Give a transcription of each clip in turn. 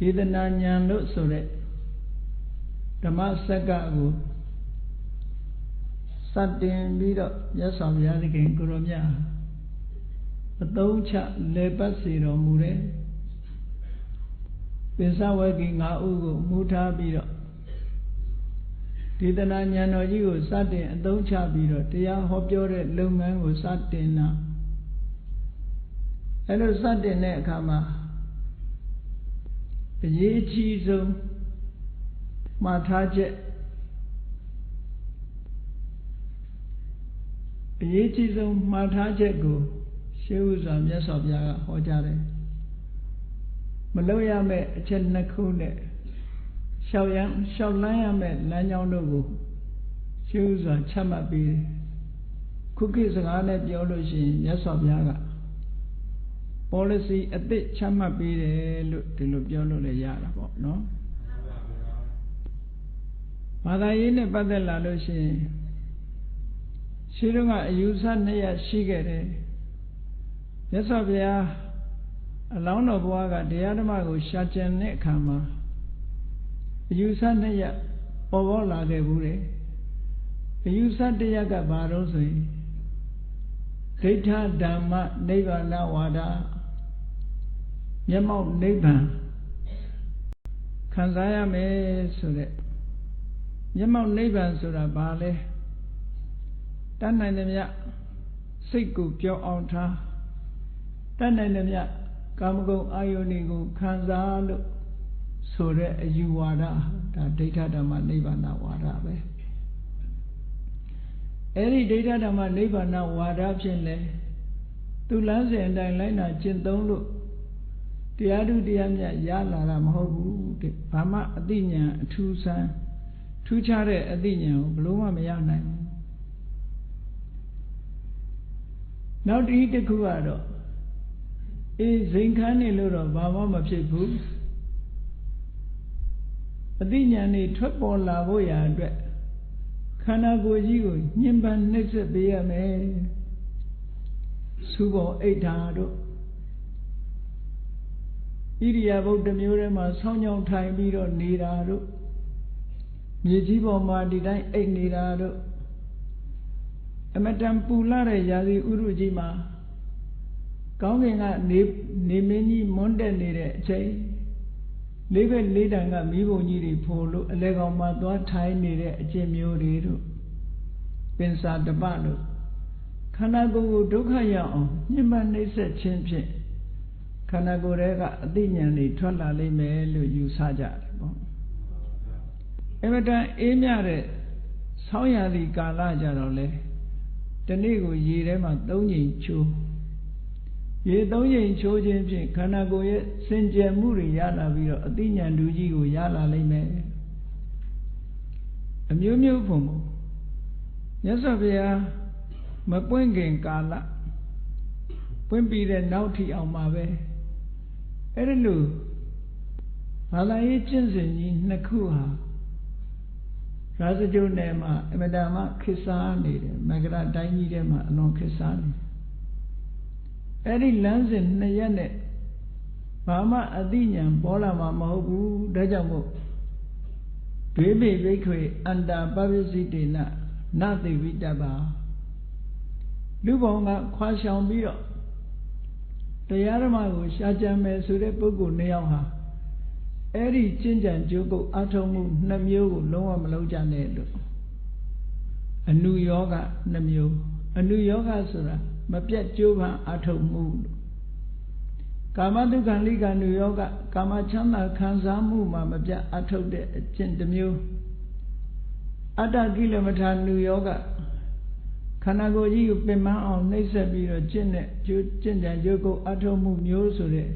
ဒေသနာဉာဏ်လို့ဆိုတဲ့ဓမ္မစက္ကကိုစတင်ပြီးတော့မြတ်စွာဘုရားသခင်ကိုရောမြတ်အသုံးချလေပတ်စေတော်မူတဲ့ပင်စဝဂီ9ဦးကိုမူထားပြီးတော့ဒေသနာဉာဏ်တော်ကြီးကိုစတင်အသုံးချပြီးတော့တရားဟောပြောတဲ့လုပ်ငန်းကိုစတင်တာအဲလိုစတင်တဲ့အခါမှာအရေးအကြီးဆုံးမှားထားချက်အရေးကြီးဆုံးမှားထားချက်ကိုရှေးဥစွာမြတ်စွာဘုရားကဟောကြားတယ်မလုပ်ရမယ့်အချက်နှစ်ခုနဲ့ရှောက်လန်းရမယ့်လမ်းကြောင်းတို့ကိုရှေးဥစွာချမှတ်ပြီးခုခေတ်စကားနဲ့ပြောလို့ရှိရင်မြတ်စွာဘုရားက policy အသစ်ချမှတ်ပေးတယ်လို့ဒီလိုပြောလို့လည်းရတာပေါ့နော်ဘာသာရေးနဲ့ပတ်သက်လာလို့ရှိရင်ရှင်းတော့ကအယူဆနှစ်ရပ်ရှိခဲ့တယ်မြတ်စွာဘုရားအလောင်းတော်ဘုရားကတရားဓမ္မကိုရှာကြံတဲ့အခါမှာအယူဆနှစ်ရပ်ပေါ်ပေါ်လာခဲ့ဘူးတယ်အယူဆတစ်ရပ်ကဘာလို့ဆိုရင်ဒိဋ္ဌဓမ္မနိဗ္ဗာန်ဝါဒမျက်မှောက်နိဗ္ဗာန်ခံစားရမယ်ဆိုတဲ့မျက်မှောက်နိဗ္ဗာန်ဆိုတာဘာလဲတတ်နိုင်သမျှစိတ်ကိုပြောင်းအောင်ထားတတ်နိုင်သမျှကာမဂုဏ်အာယုန်တွေကိုခံစားလို့ဆိုတဲ့အယူဝါဒဒါဒိဋ္ဌဓမ္မနိဗ္ဗာန်ဝါဒပဲအဲ့ဒီဒိဋ္ဌဓမ္မနိဗ္ဗာန်ဝါဒဖြင့်လဲသူလမ်းစဉ်အတိုင်းလိုက်နာကျင့်သုံးလို့တရားဓုတရားမြတ်ရလာတာမဟုတ်ဘူးတဲ့ဘာမှအသိဉာဏ်အထူးဆန်းထူးခြားတဲ့အသိဉာဏ်ကိုဘလို့မှမရနိုင်ဘူးနောက်တစ်ခုကတော့ဇိမ်ခန်းနေလို့တော့ဘာမှမဖြစ်ဘူးအသိဉာဏ်တွေထွက်ပေါ်လာဖို့ရာအတွက်ခန္ဓာကိုယ်ကြီးကိုညှဉ်းပန်းနှိပ်စက်ပေးရမယ်သုဘောအိဋ္ဌာတို့ဣရိယာပုတ်တစ်မျိုးထဲမှာဆောင်းကြောင်ထိုင်ပြီးတော့နေတာတို့မြေကြီးပေါ်မှာဒီတိုင်းအိပ်နေတာတို့အမတန်ပူလာတဲ့ရာသီဥတုကြီးမှာကောင်းကင်ကနေမင်းကြီးမွန်းတက်နေတဲ့အချိန်လေးဘက်လေးတန်ကမီးပုံကြီးတွေဖိုလို့အလဲကောင်မှာသွားထိုင်နေတဲ့အကျင့်မျိုးတွေတို့ပင်စာတပလို့ခန္ဓာကိုယ်ကိုဒုက္ခရောက်အောင်ညှဉ်းပန်းနှိပ်စက်ခြင်းဖြင့်ခန္ဓာကိုယ်ရဲ့ကအသိဉာဏ်တွေထွက်လာလိမ့်မယ်လို့ယူဆကြတယ်ပေါ့အမတန်အေးမြတဲ့ဆောင်းရာသီကာလကြတော့လေတနေ့ကိုရေထဲမှာ3ချိန်ချိုးရေ3ချိန်ချိုးခြင်းဖြင့်ခန္ဓာကိုယ်ရဲ့စင်ကြယ်မှုတွေရလာပြီးတော့အသိဉာဏ်ဓုကြီးကိုရလာလိမ့်မယ်အမျိုးမျိုးပုံပုံမြတ်စွာဘုရားမပွင့်ခင်ကာလပွင့်ပြီးတဲ့နောက်ထီအောင်မှာပဲအဲ့ဒီလိုဘာသာရေးကျင့်စဉ်ကြီးနှစ်ခုဟာရာဇဂုနယ်မှာအမတန်မှခေတ်စားနေတယ်မဂရတိုင်းကြီးထဲမှာအလွန်ခေတ်စားနေအဲ့ဒီလမ်းစဉ်နှစ်ရက်နဲ့ဘာမှအသိဉာဏ်ပေါ်လာမှာမဟုတ်ဘူးဒါကြောင့်မို့ဒွေပိဘိက္ခွေအန္တာပပစ္စည်းတေနနသိဝိတ္တပါလူပေါင်းကခွာရှောင်ပြီးတော့တရားဓမ္မကိုရှားကြံမယ်ဆိုတဲ့ပုဂ္ဂိုလ်နှစ်ယောက်ဟာအဲ့ဒီကျင့်ကြံကြိုးကုပ်အထုံးမှုနှစ်မျိုးကိုလုံးဝမလုပ်ကြနဲ့လို့အနုယောဂနှစ်မျိုးအနုယောဂဆိုတာမပြတ်ကြိုးပမ်းအထုံးမှုကာမတုခံလိကနုယောဂကာမချမ်းသာခံစားမှုမှာမပြတ်အထုပ်တဲ့အကျင့်တစ်မျိုးအတ္တကိလမထာနုယောဂခန္ဓာကိုယ်ကြီးကိုပင်ပန်းအောင်နှိပ်စက်ပြီးတော့ကျင့်တဲ့ကျင့်ကြံကြိုးကုပ်အထုံးမှုမျိုးဆိုတဲ့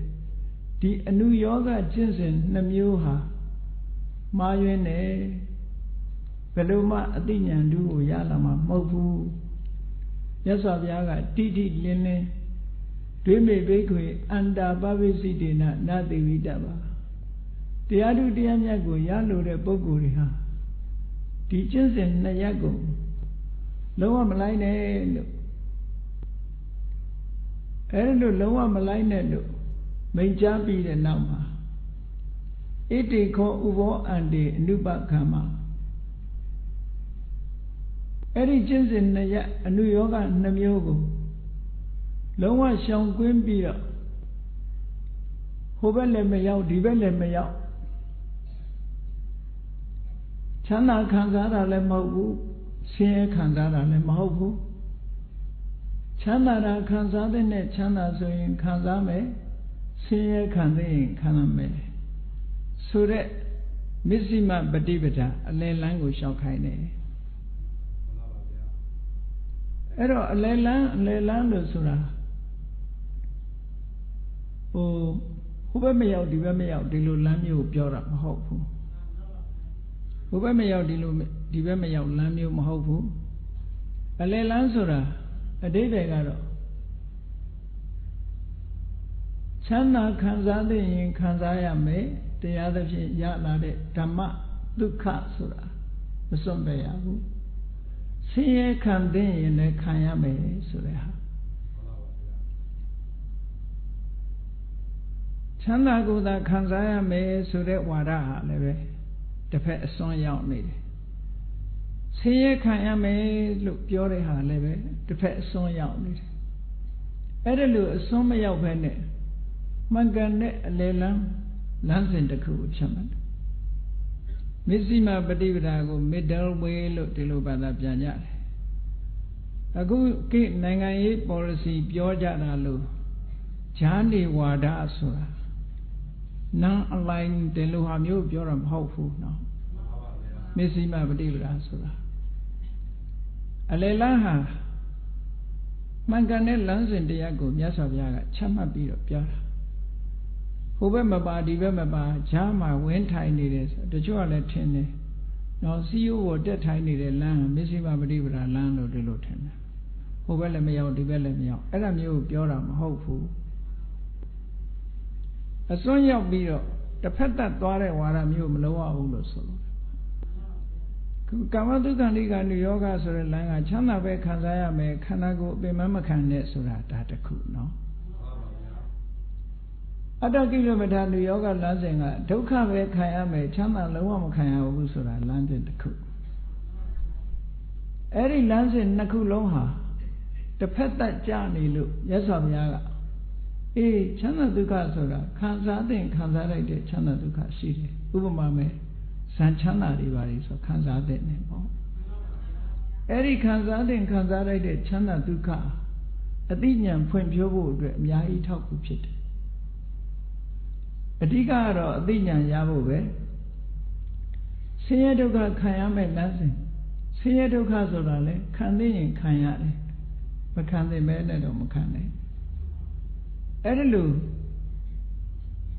ဒီအနုယောဂကျင့်စဉ်နှစ်မျိုးဟာမှားယွင်းတယ်ဘယ်လိုမှအသိဉာဏ်ဓုကိုရလာမှာမဟုတ်ဘူးမြတ်စွာဘုရားကတိတိလင်းလင်းဒွေမေဘိက္ခွေအန္တာပပစ္စည်းတေနနသိဝိတ္တပါတရားဓုတရားမြတ်ကိုရလို့တဲ့ပုဂ္ဂိုလ်တွေဟာဒီကျင့်စဉ်နှစ်ရပ်ကိုလုံးဝမလိုက်နဲ့လို့အဲ့လိုလုံးဝမလိုက်နဲ့လို့မိန့်ကြားပြီးတဲ့နောက်မှာ ဣတိခောဥဘောအန္တိအနုပကမ္မအဲ့ဒီကျင့်စဉ်2ရပ်အနုယောဂ2မျိုးကိုလုံးဝရှောင်ကွင်းပြီးတော့ဟိုဘက်လည်းမရောက်ဒီဘက်လည်းမရောက်ချမ်းသာခံစားတာလည်းမဟုတ်ဘူးဆင်းရဲခံစားတာလည်းမဟုတ်ဘူးချမ်းသာတာခံစားတဲ့နဲ့ချမ်းသာဆိုရင်ခံစားမယ်ဆင်းရဲခံတဲ့ရင်ခံရမယ်ဆိုတဲ့မစ္စည်းမပฏิပဒါအလယ်လန်းကိုရှောက်ခိုင်းတယ်အဲ့တော့အလယ်လန်းလို့ဆိုတာဟိုဘက်မရောက်ဒီဘက်မရောက်ဒီလိုလမ်းမျိုးကိုပြောတာမဟုတ်ဘူးဟိုဘက်မရောက်ဒီဘက်မရောက်လမ်းမျိုးမဟုတ်ဘူးအလယ်လန်းဆိုတာအဓိပ္ပာယ်ကတော့ချမ်းသာခံစားတဲ့ရင်ခံစားရမယ်တရားသဖြင့်ရလာတဲ့ဓမ္မဒုက္ခဆိုတာမစွန့်ပယ်ရဘူးဆင်းရဲခံတဲ့ရင်လည်းခံရမယ်ဆိုတဲ့ဟာချမ်းသာကိုယ်သာခံစားရမယ်ဆိုတဲ့ဝါဒဟာလည်းပဲတစ်ဖက်အစွန်းရောက်နေတယ်ဆင်းရဲခံရမယ်လို့ပြောတဲ့ဟာလည်းပဲတစ်ဖက်အစွန်းရောက်နေတယ်အဲ့ဒါလို့အစွန်းမရောက်ဘဲနဲ့မှန်ကန်တဲ့အလယ်လမ်းစဉ်တစ်ခုကိုဖြတ်မှတ်မစ္စည်းမပฏิပဒါကို middle way လို့ဒီလိုဘာသာပြန်ကြတယ်အခုကိနိုင်ငံရေး policy ပြောကြတာလို့ဂျာနေဝါဒဆိုတာ non align တယ်လို့ဟာမျိုးပြောတာမဟုတ်ဘူးเนาะမစ္စည်းမပฏิပဒါဆိုတာအလယ်လန်းဟာမှန်ကန်တဲ့လမ်းစဉ်တရားကိုမြတ်စွာဘုရားကချမှတ်ပြီးတော့ပြောတာဟိုဘက်မပါဒီဘက်မပါဂျားမှာဝင်းထိုင်နေတယ်ဆိုတချို့ကလည်းထင်တယ်နော်စီယိုကိုတက်ထိုင်နေတဲ့လမ်းမစ္စည်းမပฏิပဒါလမ်းလို့ဒီလိုထင်တယ်ဟိုဘက်လည်းမရောက်ဒီဘက်လည်းမရောက်အဲ့ဒါမျိုးကိုပြောတာမဟုတ်ဘူးအစွန်းရောက်ပြီးတော့တစ်ဖက်သက်သွားတဲ့ဝါဒမျိုးမလုံးဝဘူးလို့ဆိုလို့ခုကာမတုက္ခဏိကနုယောဂဆိုတဲ့လမ်းကချမ်းသာပဲခံစားရမယ်ခန္ဓာကိုယ်အပင်မခံနဲ့ဆိုတာဒါတစ်ခုနော်အတ္တကိလမထာနုယောဂလမ်းစဉ်ကဒုက္ခပဲခံရမယ်ချမ်းသာလုံးဝမခံရဘူးဆိုတာလမ်းစဉ်တစ်ခုအဲ့ဒီလမ်းစဉ်နှစ်ခုလုံးဟာတစ်ဖက်သက်ကြနေလို့မြတ်စွာဘုရားကအေးချမ်းသာဒုက္ခဆိုတာခံစားတဲ့ခံစားလိုက်တဲ့ချမ်းသာဒုက္ခရှိတယ်ဥပမာမဲ့ဇန်ချမ်းသာတွေပါလေဆိုခံစားတဲ့နေပေါ့အဲ့ဒီခံစားတဲ့ခံစားလိုက်တဲ့ချမ်းသာဒုက္ခအသိဉာဏ်ဖွင့်ပြဖို့အတွက်အများကြီးထောက်ကူဖြစ်တယ်အဓိကကတော့အသိဉာဏ်ရဖို့ပဲဆင်းရဲဒုက္ခခံရမယ့်လမ်းစဉ်ဆင်းရဲဒုက္ခဆိုတာလေခံသိရင်ခံရတယ်မခံသိမဲနဲ့တော့မခံနိုင်အဲ့ဒါလို့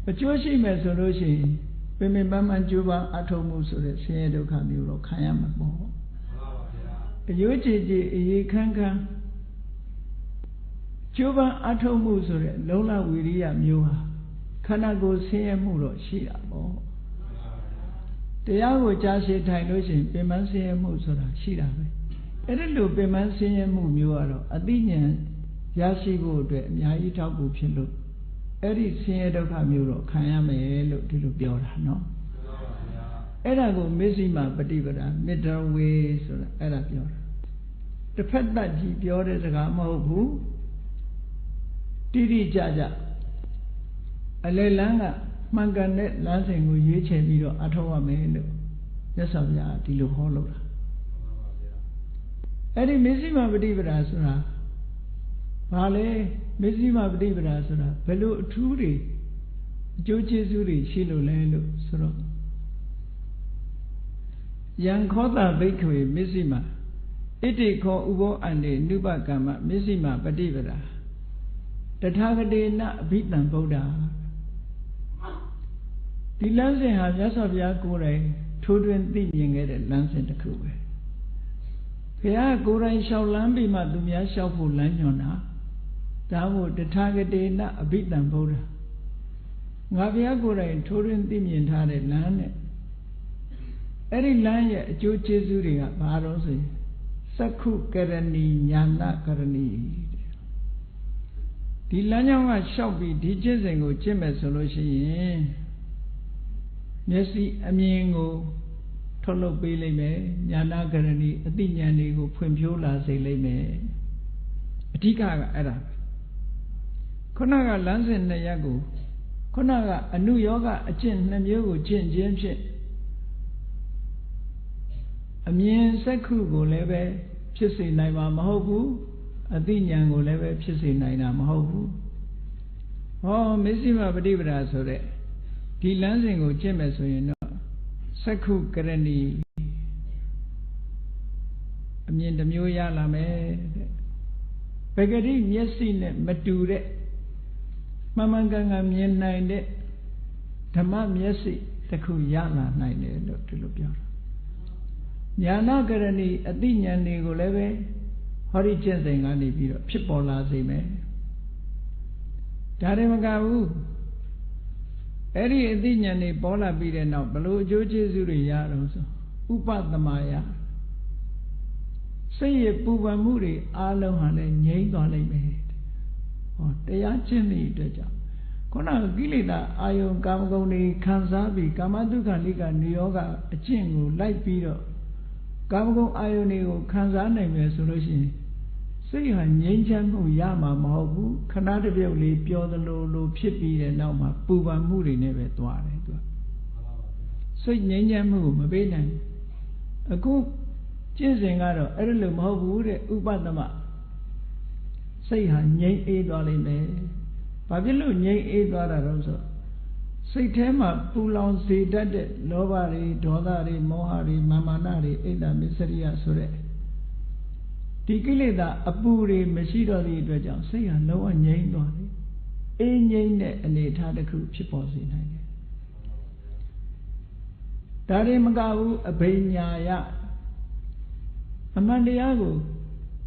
အကျိုးရှိမယ်ဆိုလို့ရှိရင်ပင်ပင်ပန်းပန်းကြိုးပမ်းအထောက်မှုဆိုတဲ့ဆင်းရဲဒုက္ခမျိုးတော့ခံရမှာပေါ့မှန်ပါဗျာအယိုးကြည်ကြည်အေးခမ်းခမ်းကြိုးပမ်းအထောက်မှုဆိုတဲ့လုံလဝီရိယမျိုးဟာခန္ဓာကိုယ်ဆင်းရဲမှုတော့ရှိတာပေါ့တရားကိုကြားရှိထိုင်လို့ရှိရင်ပင်ပန်းဆင်းရဲမှုဆိုတာရှိတာပဲအဲ့ဒီလိုပင်ပန်းဆင်းရဲမှုမျိုးကတော့အသိဉာဏ်ရရှိဖို့အတွက်အများကြီးထောက်ကူဖြစ်လို့အဲ့ဒီဆင်းရဲဒုက္ခမျိုးတော့ခံရမယ်လို့ဒီလိုပြောတာเนาะအဲ့ဒါကိုမစ္စည်းမပฏิပဒါ middle way ဆိုတာအဲ့ဒါပြောတာတစ်ဖက်သက်ကြီးပြောတဲ့စကားမဟုတ်ဘူးတိတိကျကျအလယ်လန်းကမှန်ကန်တဲ့လမ်းစဉ်ကိုရွေးချယ်ပြီးတော့အထောက်ရမယ်လို့မြတ်စွာဘုရားဒီလိုဟောလို့တာအဲ့ဒီမစ္စည်းမပฏิပဒါဆိုတာဘာလဲမစ္စည်းမပฏิပဒါဆိုတာဘယ်လိုအထူးတွေအကျိုးကျေးဇူးတွေရှိလို့လဲလို့ဆိုတော့ယံခောတာဘိက္ခဝေမစ္စည်းမဣတိခောဥဘောအန္တေနုပကမ္မမစ္စည်းမပฏิပဒါတထာဂတေနအဘိတံဗုဒ္ဓဒီလမ်းစဉ်ဟာမြတ်စွာဘုရားကိုယ်တိုင်ထိုးထွင်းသိမြင်ခဲ့တဲ့လမ်းစဉ်တစ်ခုပဲဘုရားကိုယ်တိုင်လျှောက်လမ်းပြီးမှသူများလျှောက်ဖို့လမ်းညွှန်တာဒါမို့တထာဂတေနအဘိတံဗုဒ္ဓငါဘုရားကိုယ်တိုင်ထိုးထွင်းသိမြင်ထားတဲ့လမ်းနဲ့အဲ့ဒီလမ်းရဲ့အကျိုးကျေးဇူးတွေကဘာလို့ဆိုရင်သက္ခုကရဏီညာနာကရဏီဒီလမ်းကြောင်းကလျှောက်ပြီးဒီကျင့်စဉ်ကိုကျင့်မယ်ဆိုလို့ရှိရင် မျက်စိအမြင်ကိုထုတ်လုပ်ပေးလိမ့်မယ်ညာနာကရဏီအသိဉာဏ်တွေကိုဖွံ့ဖြိုးလာစေလိမ့်မယ်အဓိကကအဲ့ဒါခုနကလမ်းစဉ်2ရပ်ကိုခုနကအနုယောဂအကျင့်2မျိုးကိုကျင့်ခြင်းဖြင့်အမြင်စက္ခုကိုလည်းပဲဖြစ်စေနိုင်မှာမဟုတ်ဘူးအသိဉာဏ်ကိုလည်းပဲဖြစ်စေနိုင်တာမဟုတ်ဘူးဟောမစ္စည်းမပฏิပဒါဆိုတဲ့ဒီလမ်းစဉ်ကိုကျင့်မယ်ဆိုရင်တော့စက္ခုကရဏီအမြင်တစ်မျိုးရလာမယ်တဲ့ပဂတိမျက်စိနဲ့မတူတဲ့မှန်မှန်ကန်ကန်မြင်နိုင်တဲ့ဓမ္မမျက်စိတစ်ခုရလာနိုင်တယ်လို့ဒီလိုပြောတာဉာဏကရဏီအသိဉာဏ်တွေကိုလည်းပဲဟောဒီကျင့်စဉ်ကနေပြီးတော့ဖြစ်ပေါ်လာစေမယ်ဒါတွေမကဘူးအဲ့ဒီအသိဉာဏ်တွေပေါ်လာပြီးတဲ့နောက်ဘလို့အကျိုးကျေးဇူးတွေရတော့ဆိုဥပသမယစိတ်ရပူပန်မှုတွေအားလုံးဟာလည်းငြိမ်းသွားလိမ့်မယ်ဟောတရားကျင့်တဲ့အတွက်ကြောင့်ခုနကကိလေသာအာယုံကာမဂုဏ်တွေခံစားပြီးကာမတုခလိကနိယောဂအကျင့်ကိုလိုက်ပြီးတော့ကာမဂုဏ်အာယုန်တွေကိုခံစားနိုင်မယ်ဆိုလို့ရှိရင်စိတ်ဟာငြိမ်းချမ်းမှုရမှာမဟုတ်ဘူးခဏတစ်ပြုတ်လေးပြောသလိုလိုဖြစ်ပြီးတဲ့နောက်မှာပူပန်မှုတွေနဲ့ပဲသွားတယ်သူကစိတ်ငြိမ်းချမ်းမှုကိုမပေးနိုင်အခုကျင့်စဉ်ကတော့အဲ့လိုမဟုတ်ဘူးတဲ့ဥပသမစိတ်ဟာငြိမ်းအေးသွားလိမ့်မယ်ဘာဖြစ်လို့ငြိမ်းအေးသွားတာတော့ဆိုစိတ်ထဲမှာပူလောင်စေတတ်တဲ့လောဘတွေဒေါသတွေမောဟတွေမာမာနတွေအိတ်တမစ္စရိယဆိုတဲ့ဒီကိလေသာအပူတွေမရှိတော့တဲ့အတွက်ကြောင့်စိတ်ဟာလုံးဝငြိမ်းသွားတယ်အေးငြိမ်းတဲ့အနေအထားတစ်ခုဖြစ်ပေါ်စေနိုင်တယ်ဒါတွေမကဘူးအဘိညာယအမှန်တရားကို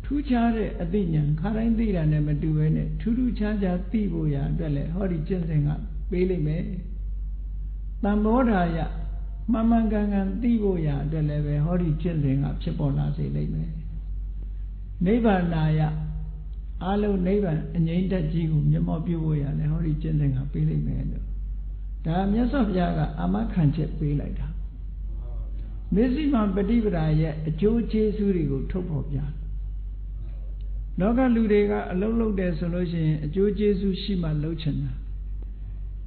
ထူးခြားတဲ့အသိဉာဏ်ခါတိုင်းသိတာနဲ့မတူဘဲနဲ့ထူးထူးခြားခြားသိဖို့ရအတွက်လည်းဟောဒီကျင့်စဉ်ကပေးလိမ့်မယ်တမ္ဘောဓာယမှန်မှန်ကန်ကန်သိဖို့ရအတွက်လည်းပဲဟောဒီကျင့်စဉ်ကဖြစ်ပေါ်လာစေလိမ့်မယ်နိဗ္ဗာနာယအလုံးနိဗ္ဗာန်အငြိမ့်တက်ကြီးကိုမျက်မှောက်ပြုဖို့ရလည်းဟောဒီကျင့်စဉ်ကပေးလိမ့်မယ်လို့ဒါမြတ်စွာဘုရားကအာမခံချက်ပေးလိုက်တာမစ္စည်းမပฏิပဒါရဲ့အကျိုးကျေးဇူးတွေကိုထုတ်ဖော်ပြလောကလူတွေကအလုံးလုံးတယ်ဆိုလို့ရှိရင်အကျိုးကျေးဇူးရှိမှလုပ်ချင်တာ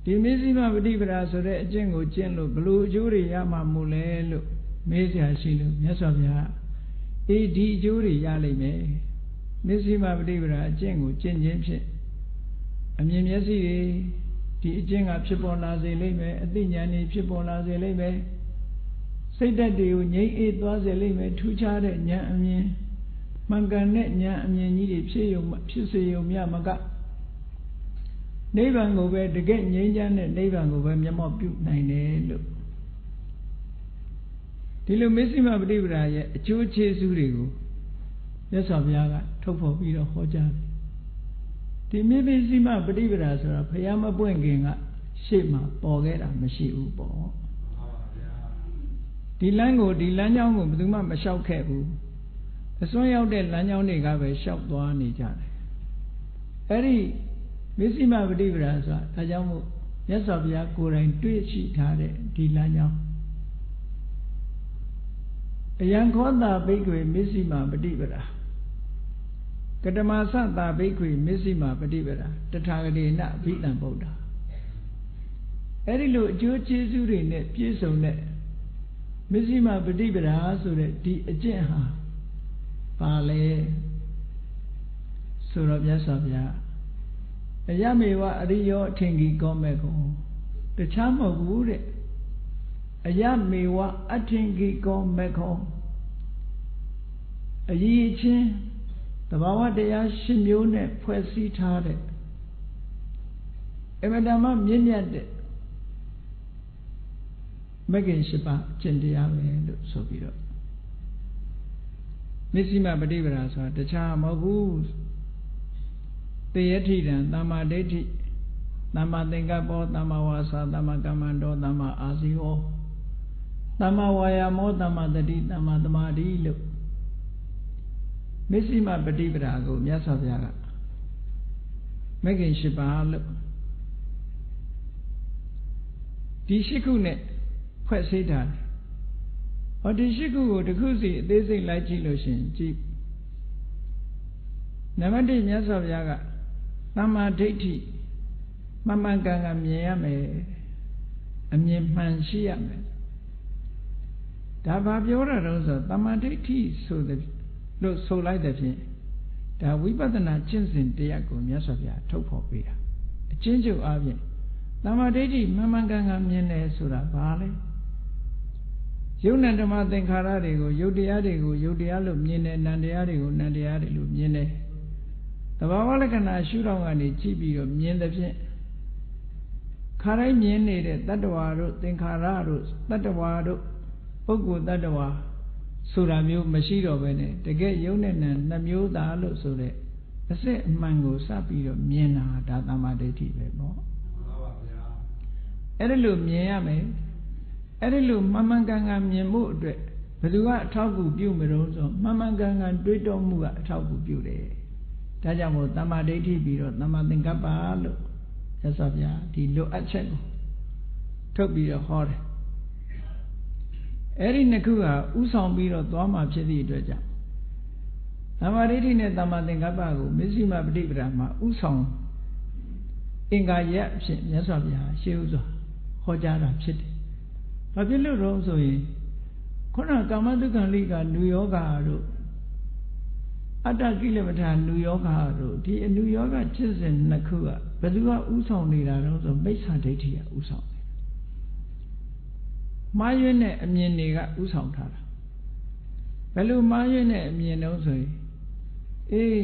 ဒီမစ္စည်းမပฏิပဒါဆိုတဲ့အကျင့်ကိုကျင့်လို့ဘလို့အကျိုးတွေရမှာမို့လဲလို့မေးစရာရှိလို့မြတ်စွာဘုရားဒီအကျိုးတွေရလိမ့်မယ်မစ္စည်းမပฏิပဒါအကျင့်ကိုကျင့်ခြင်းဖြင့်အမြင်မျက်စိတွေဒီအကျင့်ကဖြစ်ပေါ်လာစေလိမ့်မယ်အသိဉာဏ်တွေဖြစ်ပေါ်လာစေလိမ့်မယ်စိတ်ဓာတ်တွေကိုငြိမ်းအေးသွားစေလိမ့်မယ်ထူးခြားတဲ့ဉာဏ်အမြင်မှန်ကန်တဲ့ဉာဏ်အမြင်ကြီးတွေဖြစ်စေုံမျှမကနိဗ္ဗာန်ကိုပဲတကယ်ငြိမ်းချမ်းတဲ့နိဗ္ဗာန်ကိုပဲမျက်မှောက်ပြုနိုင်တယ်လို့ဒီလိုမစ္စည်းမပฏิပဒါရဲ့အကျိုးကျေးဇူးတွေကိုမြတ်စွာဘုရားကထုတ်ဖော်ပြီးတော့ဟောကြားတယ်ဒီမစ္စည်းမပฏิပဒါဆိုတာဘုရားမပွင့်ခင်ကရှေ့မှာပေါ်ခဲ့တာမရှိဘူးပေါ့ဒီလမ်းကြောင်းကိုဘယ်သူမှမလျှောက်ခဲ့ဘူးအစွန်းရောက်တဲ့လမ်းကြောင်းတွေကပဲလျှောက်သွားနေကြတယ်အဲ့ဒီမစ္စည်းမပฏิပဒါဆိုတာဒါကြောင့်မို့မြတ်စွာဘုရားကိုယ်တိုင်တွေ့ရှိထားတဲ့ဒီလမ်းကြောင်းအယံခောတာဘိက္ခွေမစ္စည်းမပฏิပဒါကတမသတာဘိက္ခွေမစ္စည်းမပฏิပဒါတထာဂတိနအဘိဓမ္ဗုဒ္ဓအဲ့ဒီလိုအကျိုးကျေးဇူးတွေနဲ့ပြည့်စုံတဲ့မစ္စည်းမပฏิပဒါဆိုတဲ့ဒီအကျင့်ဟာပါလေဆိုတော့မြတ်စွာဘုရားအယမေဝအရိယောအထင်ကြီးကောမဲ့ကောတခြားမဟုတ်ဘူးတဲ့အယမေဝအထင်ကြီးကောမဲ့ကောအရေးချင်းသဘာဝတရား၈မျိုးနဲ့ဖွဲ့စည်းထားတဲ့အမတမမြင့်မြတ်တဲ့မဂ္ဂင်၈ပါးကျင့်တရားပဲလို့ဆိုပြီးတော့မစ္စည်းမပฏิပဒါဆိုတာတခြားမဟုတ်ဘူးသေယထိတံသမ္မာဒိဋ္ဌိသမ္မာသင်္ကပ္ပောသမ္မာဝါစာသမ္မာကမ္မန္တောသမ္မာအာဇီဝောသမ္မာဝါယာမောသမ္မာတတိသမ္မာသမာဓိလို့မစ္စည်းမပฏิပဒါကိုမြတ်စွာဘုရားကမဂ္ဂင်၈ပါးလို့ဒီ၈ခုနဲ့ ဖွဲ့စည်းထားတယ်ဟောဒီရှိခုကိုတစ်ခုစီအသေးစိတ်လိုက်ကြည့်လို့ရှင်ကြည့်နံပါတ်1မြတ်စွာဘုရားကသမ္မာဒိဋ္ဌိမှန်မှန်ကန်ကန်မြင်ရမယ်အမြင်မှန်ရှိရမယ်ဒါဘာပြောတာတော့ဆိုသမ္မာဒိဋ္ဌိဆိုလို့ဆိုလိုက်တဲ့ဖြင့်ဒါဝိပဿနာကျင့်စဉ်တရားကိုမြတ်စွာဘုရားထုတ်ဖော်ပေးတာအချင်းချုပ်အားဖြင့်သမ္မာဒိဋ္ဌိမှန်မှန်ကန်ကန်မြင်တယ်ဆိုတာဘာလဲယုံနဲ့ဓမ္မသင်္ခါရတွေကိုယုတ်တရားတွေကိုယုတ်တရားလို့မြင်တယ်နံတရားတွေကိုနံတရားတွေလို့မြင်တယ်သဘာဝလက္ခဏာရှုထောင့်ကနေကြည့်ပြီးတော့မြင်တဲ့ဖြင့်ခါတိုင်းမြင်နေတဲ့တတ္တဝါတို့သင်္ခါရတို့တတ္တဝါတို့ပုဂ္ဂိုလ်တတ္တဝါဆိုတာမျိုးမရှိတော့ဘဲနဲ့တကယ်ယုံနဲ့နံနှစ်မျိုးသားလို့ဆိုတဲ့အစစ်အမှန်ကိုစပြီးတော့မြင်တာဒါသမ္မာဒိဋ္ဌိပဲပေါ့မှန်ပါဗျာအဲ့ဒါလို့မြင်ရမယ်အဲ့ဒီလိုမှန်မှန်ကန်ကန်မြင်မှုအတွက်ဘယ်သူကအထောက်အကူပြုမလို့ဆိုမှန်မှန်ကန်ကန်တွေးတောမှုကအထောက်အကူပြုတယ်ဒါကြောင့်မို့သမ္မာဒိဋ္ဌိပြီးတော့သမ္မာသင်္ကပ္ပလို့ရသော်ဗျာဒီလိုအပ်ချက်ကိုထုတ်ပြီးတော့ဟောတယ်အဲ့ဒီနှစ်ခုဟာဥဆောင်ပြီးတော့သွားမှာဖြစ်သည့်အတွက်ကြောင့်သမ္မာဒိဋ္ဌိနဲ့သမ္မာသင်္ကပ္ပကိုမစ္စည်းမပฏิပဒါမှာဥဆောင်အင်္ဂါရက်အဖြစ်မြတ်စွာဘုရားရှေးဥစွာဟောကြားတာဖြစ်တယ်ဘာဖြစ်လို့တော့ဆိုရင်ခုနကာမတုခံလိကနုယောဂါတို့အတ္တကိလမထာနုယောဂါတို့ဒီအနုယောဂဖြစ်စဉ်နှစ်ခုကဘယ်သူကဥဆောင်နေတာတော့ဆိုမိစ္ဆာဒိဋ္ဌိကဥဆောင်တယ်မှားယွင်းတဲ့အမြင်တွေကဥဆောင်ထားတာဘယ်လိုမှားယွင်းတဲ့အမြင်တော့ဆိုရင်အေး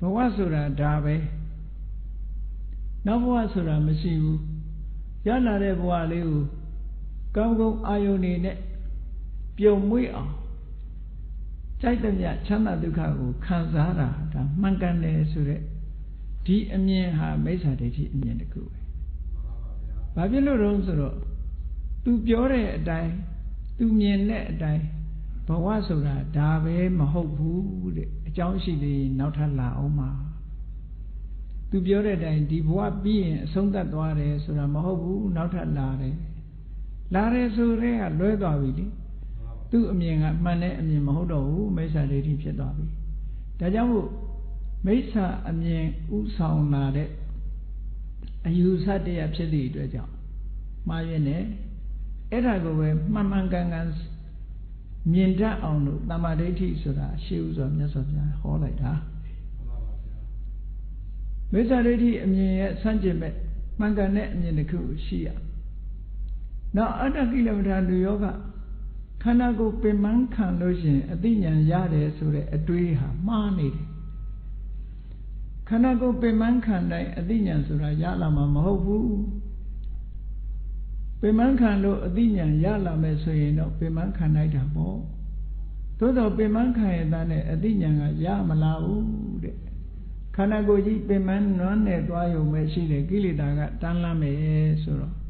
ဘဝဆိုတာဒါပဲနောက်ဘဝဆိုတာမရှိဘူးရလာတဲ့ဘဝလေးကိုကောင်းကောင်းအာယုန်နေနဲ့ပြုံမွေ့အောင်ကြိုက်တဲ့မြတ်ချမ်းသာဒုက္ခကိုခံစားတာဒါမှန်ကန်တယ်ဆိုတဲ့ဒီအမြင်ဟာမိစ္ဆာဒိဋ္ဌိအမြင်တစ်ခုပဲဘာဖြစ်လို့တော့ဆိုတော့သူပြောတဲ့အတိုင်းသူမြင်တဲ့အတိုင်းဘဝဆိုတာဒါပဲမဟုတ်ဘူးတဲ့အကြောင်းရှိသေးရင်နောက်ထပ်လာအောင်ပါသူပြောတဲ့အတိုင်းဒီဘဝပြီးရင်အဆုံးသတ်သွားတယ်ဆိုတာမဟုတ်ဘူးနောက်ထပ်လာတယ်ဆိုတဲ့ကလွဲသွားပြီလေသူ့အမြင်ကမှန်တဲ့အမြင်မဟုတ်တော့ဘူးမိစ္ဆာဒိဋ္ဌိဖြစ်သွားပြီဒါကြောင့်မို့မိစ္ဆာအမြင်ဥဆောင်လာတဲ့အယူဆတရားဖြစ်သည့်အတွက်ကြောင့်မှားရင်းနဲ့အဲ့ဒါကိုပဲမှန်မှန်ကန်ကန်မြင်တတ်အောင်လို့သမ္မာဒိဋ္ဌိဆိုတာရှေးဥစွာမြတ်စွာဘုရားဟောလိုက်တာမိစ္ဆာဒိဋ္ဌိအမြင်ရဲ့ဆန့်ကျင်မဲ့မှန်ကန်တဲ့အမြင်တစ်ခုရှိရနောက်အတ္တကိလမထာလူယောဂခန္ဓာကိုယ်ပင်ပန်းခံလို့ရှိရင်အသိဉာဏ်ရတယ်ဆိုတဲ့အတွေးဟာမှားနေတယ်ခန္ဓာကိုယ်ပင်ပန်းခံတိုင်းအသိဉာဏ်ဆိုတာရလာမှာမဟုတ်ဘူးပင်ပန်းခံလို့အသိဉာဏ်ရလာမယ်ဆိုရင်တော့ပင်ပန်းခံလိုက်တာပေါ့သို့တော့ပင်ပန်းခံရတဲ့အသိဉာဏ်ကရမလာဘူးတဲ့ခန္ဓာကိုယ်ကြီးပင်ပန်းနွမ်းနယ်သွားရုံပဲရှိတယ်ကိလေသာကတန်းလန်းမယ်ဆိုတော့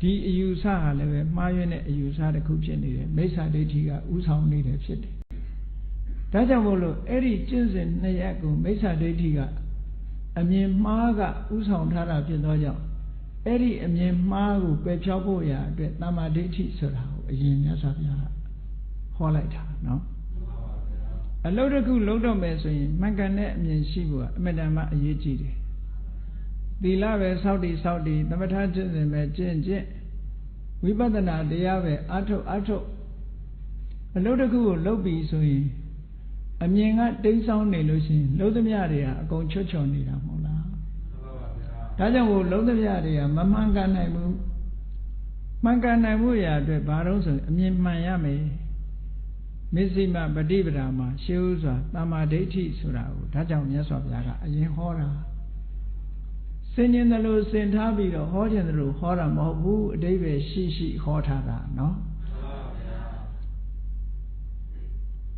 ဒီအယူဆဟာလည်းပဲမှားယွင်းတဲ့အယူဆတစ်ခုဖြစ်နေတယ်မိစ္ဆာဒိဋ္ဌိကဥဆောင်နေတယ်ဖြစ်တယ်ဒါကြောင့်မို့လို့အဲ့ဒီကျင့်စဉ်နှစ်ရပ်ကိုမိစ္ဆာဒိဋ္ဌိကအမြင်မှားကဥဆောင်ထားတာဖြစ်သောကြောင့်အဲ့ဒီအမြင်မှားကိုပယ်ဖြောက်ဖို့ရာအတွက်သမ္မာဒိဋ္ဌိဆိုတာကိုအရင်မြတ်စွာဘုရားဟောလိုက်တာနော်အလုပ်တစ်ခုလုပ်တော့မယ်ဆိုရင်မှန်ကန်တဲ့အမြင်ရှိဖို့ကအမြဲတမ်းအရေးကြီးတယ်သီလပဲစောင့်တည်သမထကျင့်စဉ်ပဲကျင့်ဝိပဿနာတရားပဲအထုတ်အလုပ်တစ်ခုကိုလုပ်ပြီးဆိုရင်အမြင်ကတိမ်းဆောင်းနေလို့ရှိရင်လုံးသမျှတွေကအကုန်ချွတ်ချော်နေတာမဟုတ်လားဒါကြောင့်မို့လုံးသမျှတွေကမမှန်ကန်နိုင်ဘူးမှန်ကန်နိုင်မှုရာအတွက်ဘာလို့ဆိုရင်အမြင်မှန်ရမယ်မစ္စည်းမပฏิပဒါမှာရှေးဥစွာသမ္မာဒိဋ္ဌိဆိုတာကိုဒါကြောင့်မြတ်စွာဘုရားကအရင်ဟောတာစင်ញင်တယ်လို့စင်ထားပြီးတော့ဟောခြင်းတယ်လို့ဟောတာမဟုတ်ဘူးအတိပ္ပယ်ရှိဟောထားတာနော်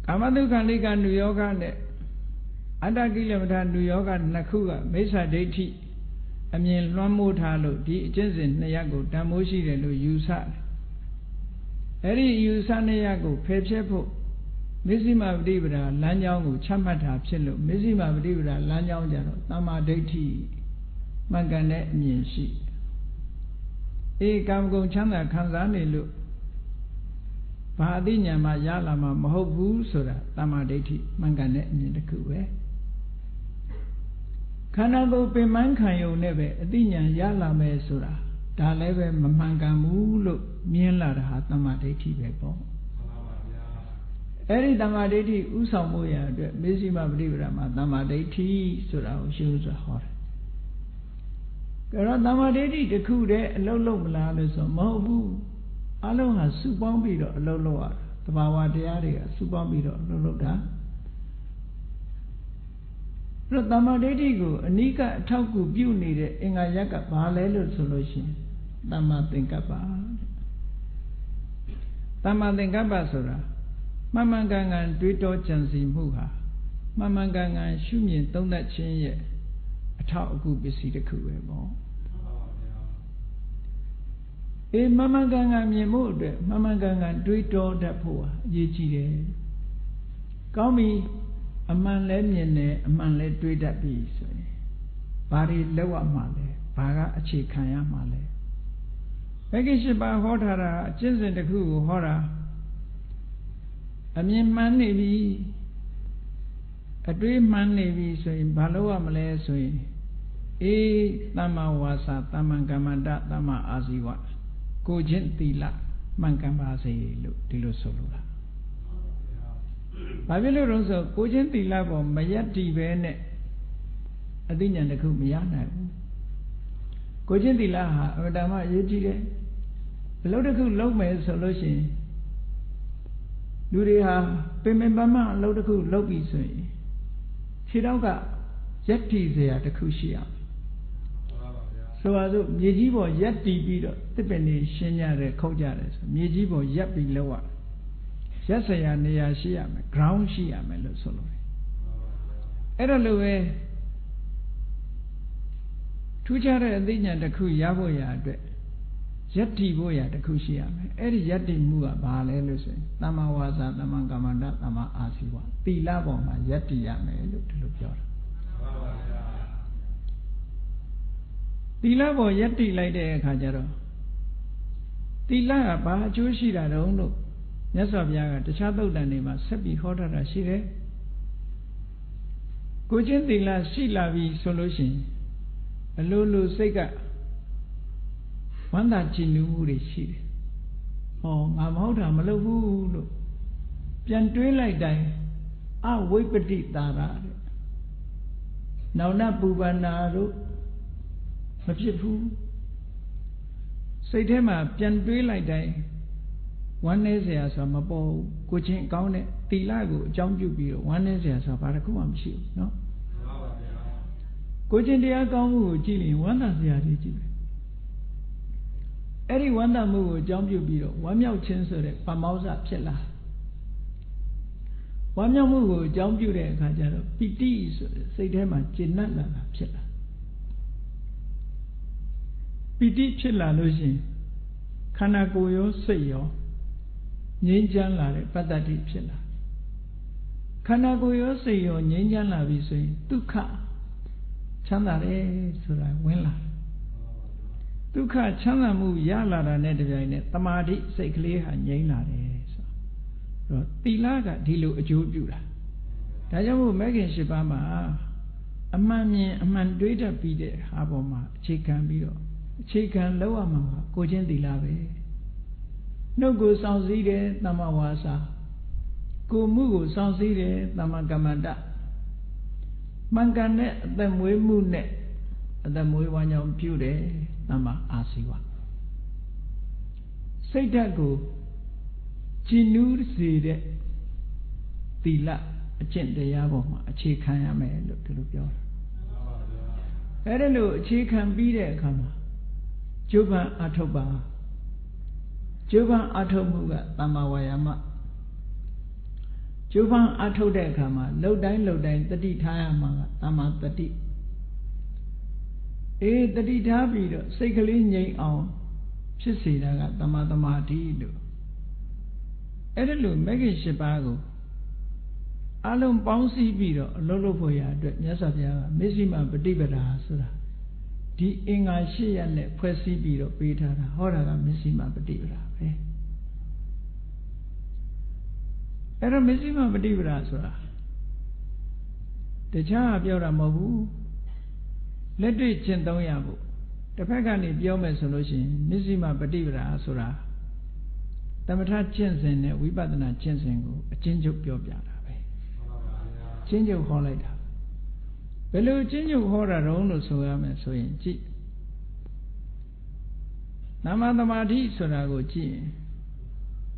ကာမတုခံလိကနုယောဂနဲ့အတ္တကိလမထာနုယောဂနှစ်ခုကမိစ္ဆာဒိဋ္ဌိအမြင်လွှမ်းမိုးထားလို့ဒီအကျင့်စဉ်နှစ်ရပ်ကိုတန်မိုးရှိတယ်လို့ယူဆတယ်အဲ့ဒီယူဆနှစ်ရပ်ကိုဖယ်ဖြတ်ဖို့မစ္စည်းမပฏิပဒါလမ်းကြောင်းကိုချမှတ်တာဖြစ်လို့မစ္စည်းမပฏิပဒါလမ်းကြောင်းကြတော့သမ္မာဒိဋ္ဌိမှန်ကန်တဲ့အမြင်ရှိ ကာမဂုဏ်ချမ်းသာခံစားနေလို့ဘာအသိဉာဏ်မှရလာမှာမဟုတ်ဘူးဆိုတာတမ္မာဒိဋ္ဌိမှန်ကန်တဲ့အမြင်တစ်ခုပဲခန္ဓာကိုယ်ပင်ပန်းခံယုံနဲ့ပဲအသိဉာဏ်ရလာမယ်ဆိုတာဒါလည်းပဲမမှန်ကန်ဘူးလို့မြင်လာတာဟာတမ္မာဒိဋ္ဌိပဲပေါ့အဲ့ဒီတမ္မာဒိဋ္ဌိဥဆောင်ဖို့ရအတွက်မေဇိမပฏิပဒါမှာတမ္မာဒိဋ္ဌိဆိုတာကိုရှင်းစွာဟောတယ်ဒါတော့တမ္မာဒိဋ္ဌိတစ်ခုတည်းအလုံးလုံးမလားလို့ဆိုမဟုတ်ဘူးအလုံးဟာစုပေါင်းပြီးတော့အလုံးလုံးရတာတဘာဝတရားတွေကစုပေါင်းပြီးတော့အလုံးလုံးတာအဲ့တော့တမ္မာဒိဋ္ဌိကိုအနိကအထောက်အကူပြုနေတဲ့အင်္ဂါရက်ကဘာလဲလို့ဆိုလို့ရှိရင်တမ္မာသင်္ကပ္ပတမ္မာသင်္ကပ္ပဆိုတာမှန်မှန်ကန်ကန်တွေးတောကြံစည်မှုဟာမှန်မှန်ကန်ကန်ရှုမြင်သုံးသပ်ခြင်းရဲ့အထောက်အကူပစ္စည်းတစ်ခုပဲပေါ့မှန်မှန်ကန်ကန်မြင်ဖို့အတွက်မှန်မှန်ကန်ကန်တွေးတောတတ်ဖို့ဟာအရေးကြီးတယ်ကောင်းပြီအမှန်လဲမြင်တယ်အမှန်လဲတွေးတတ်ပြီဆိုရင်ဘာတွေလောက်ရမှာလဲဘာကအခြေခံရမှာလဲဘဂိရှိပါဟောထားတာအကျင့်စဉ်တစ်ခုကိုဟောတာအမြင်မှန်နေပြီအတွေးမှန်နေပြီဆိုရင်ဘာလုပ်ရမလဲဆိုရင်သမ္မာဝါစာသမ္မာကမ္မန္တသမ္မာအာဇီဝကိုချင်းသီလမှန်ကန်ပါစေလို့ဒီလိုဆိုလိုတာဘာဖြစ်လို့လဲဆိုကိုချင်းသီလပေါ်မယက်တည်ပဲနဲ့အသိဉာဏ်တစ်ခုမရနိုင်ဘူးကိုချင်းသီလဟာအမှန်တမ်းအရေးကြီးတယ်ဘယ်လိုတစ်ခုလုပ်မယ်ဆိုလို့ရှိရင်လူတွေဟာပင်ပန်းပန်းအလုပ်တစ်ခုလုပ်ပြီဆိုရင်ခြေတော့ကရက်တည်เสียတစ်ခုရှိအောင်ဆိုပါစို့မြေကြီးပေါ်ရက်တည်ပြီးတော့တစ်ပင်နေရှင်းကြတယ်ခုတ်ကြတယ်ဆိုမြေကြီးပေါ်ရက်ပြီးလောက်ရရက်เสียနေရာရှိရမယ် ground ရှိရမယ်လို့ဆိုလို့အဲ့ဒါလိုပဲထူးခြားတဲ့အသိဉာဏ်တစ်ခုရဖို့ရအတွက်ယက်တိဖို့ရတစ်ခုရှိရမယ်အဲ့ဒီယက်တိမှုကဘာလဲလို့ဆိုရင်သမ္မာဝါစာသမ္မာကမ္မန္တသမ္မာအာဇီဝသီလပေါ်မှာယက်တိရမယ်လို့ဒီလိုပြောတာသီလပေါ်ယက်တိလိုက်တဲ့အခါကျတော့သီလကဘာအကျိုးရှိတာတုံးလို့မြတ်စွာဘုရားကတခြားသုတ်တန်တွေမှာဆက်ပြီးဟောထားတာရှိတယ်ကိုချင်းသီလရှိလာပြီဆိုလို့ရှိရင်အလိုလိုစိတ်ကဝမ်းသာကြည်နူးမှုတွေရှိတယ်။ဟောငါမဟုတ်တာမလုပ်ဘူးလို့ပြန်တွေးလိုက်တိုင်းအဝိပ္ပတိတာရတဲ့။နောင်နပူပန္နာတို့မဖြစ်ဘူး။စိတ်ထဲမှာပြန်တွေးလိုက်တိုင်းဝမ်းနည်းเสียဆိုတာမပေါ်ဘူး။ကိုချင်းကောင်းတဲ့သီလကိုအကြောင်းပြုပြီးတော့ဝမ်းနည်းเสียဆိုတာဘာတစ်ခုမှမရှိဘူးနော်။ကိုချင်းတရားကောင်းမှုကိုကြည့်ရင်ဝမ်းသာစရာတွေကြည့်ပဲအဲ့ဒီဝမ်းသာမှုကိုအကြောင်းပြုပြီးတော့ဝမ်းမြောက်ခြင်းဆိုတဲ့ပမောဇ္ဇဖြစ်လာဝမ်းမြောက်မှုကိုအကြောင်းပြုတဲ့အခါကျတော့ပိဋိဆိုတဲ့စိတ်ထဲမှာကျေနပ်လာတာဖြစ်လာပိဋိဖြစ်လာလို့ရှိရင်ခန္ဓာကိုယ်ရောစိတ်ရောငြိမ်းချမ်းလာတဲ့ပတ္တတိဖြစ်လာခန္ဓာကိုယ်ရောစိတ်ရောငြိမ်းချမ်းလာပြီဆိုရင်ဒုက္ခချမ်းသာတယ်ဆိုတာဝင်လာဒုက္ခချမ်းသာမှုရလာတာနဲ့တပြိုင်နက်တမာတိစိတ်ကလေးဟာငြိမ်းလာတယ်ဆိုတော့သီလကဒီလိုအကျိုးပြုတာဒါကြောင့်မို့မဲခင်၈ပါးမှာအမှန်မြင်အမှန်တွေးတတ်ပြီးတဲ့ဟာပေါ်မှာအခြေခံပြီးတော့အခြေခံလောက်ရမှာကိုချင်းသီလပဲနှုတ်ကိုစောင့်စည်းတယ်သမ္မာဝါစာကိုမှုကိုစောင့်စည်းတယ်သမ္မာကမ္မန္တမှန်ကန်တဲ့အသက်မွေးမှုနဲ့အသက်မွေးဝမ်းကြောင်းပြုတယ်သမ္မာအာဇီဝစိတ်ဓာတ်ကိုကြည်နူးစေတဲ့သီလအကျင့်တရားပေါ်မှာအခြေခံရမယ်လို့ဒီလိုပြောတာအဲ့ဒါလို့အခြေခံပြီးတဲ့အခါမှာကျုပ်ပံအထုတ်ပါကျုပ်ပံအထုတ်မှုကသမ္မာဝါယာမကျုပ်ပံအထုတ်တဲ့အခါမှာလှုပ်တိုင်းတတိထားရမှာကသမ္မာတတိတတိထားပြီးတော့စိတ်ကလေးငြိမ်အောင်ဖြစ်စေတာကသမ္မာသမာဓိလို့အဲ့ဒါလို့မဂ္ဂင်၈ပါးကိုအလုံးပေါင်းစည်းပြီးတော့အလုံးလို့ဖို့ရအတွက်မြတ်စွာဘုရားကမေဇိမပฏิပဒါဆိုတာ ဒီအင်္ဂါ၈ရပ်နဲ့ဖွဲ့စည်းပြီးတော့ပေးထားတာဟောတာကမစ္စည်းမပฏิပဒါပဲအဲ့တော့မစ္စည်းမပฏิပဒါဆိုတာတခြားပြောတာမဟုတ်ဘူးလက်တွေ့ကျင့်သုံးရဖို့တစ်ဖက်ကနေပြောမယ်ဆိုလို့ရှိရင်မစ္စည်းမပฏิပဒါဆိုတာသမထကျင့်စဉ်နဲ့ဝိပဿနာကျင့်စဉ်ကိုအချင်းချုပ်ပြောပြတာပဲချင်းချုပ်ဟောလိုက်တာဘယ်လိုချင်းချုပ်ဟောတာတုံးလို့ဆိုရမယ်ဆိုရင်ကြည့်နာမသမာဓိဆိုတာကိုကြည့်ရင်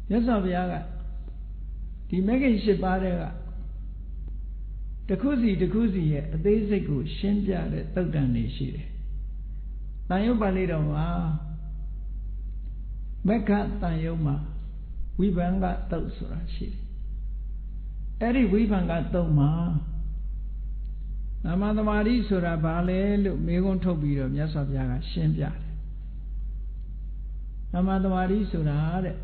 မြတ်စွာဘုရားကဒီမဂ္ဂင်၈ပါးတဲ့ကတစ်ခုစီတစ်ခုစီရဲ့အသေးစိတ်ကိုရှင်းပြတဲ့သုတ်တန်တွေရှိတယ်။တန်ရုပ်ပါဠိတော်မှာမက္ခတန်ရုပ်မှာဝိဘံကသုတ်ဆိုတာရှိတယ်။အဲ့ဒီဝိဘံကသုတ်မှာနာမသမာဓိဆိုတာဘာလဲလို့မေးခွန်းထုတ်ပြီးတော့မြတ်စွာဘုရားကရှင်းပြတယ်။နာမသမာဓိဆိုတာတဲ့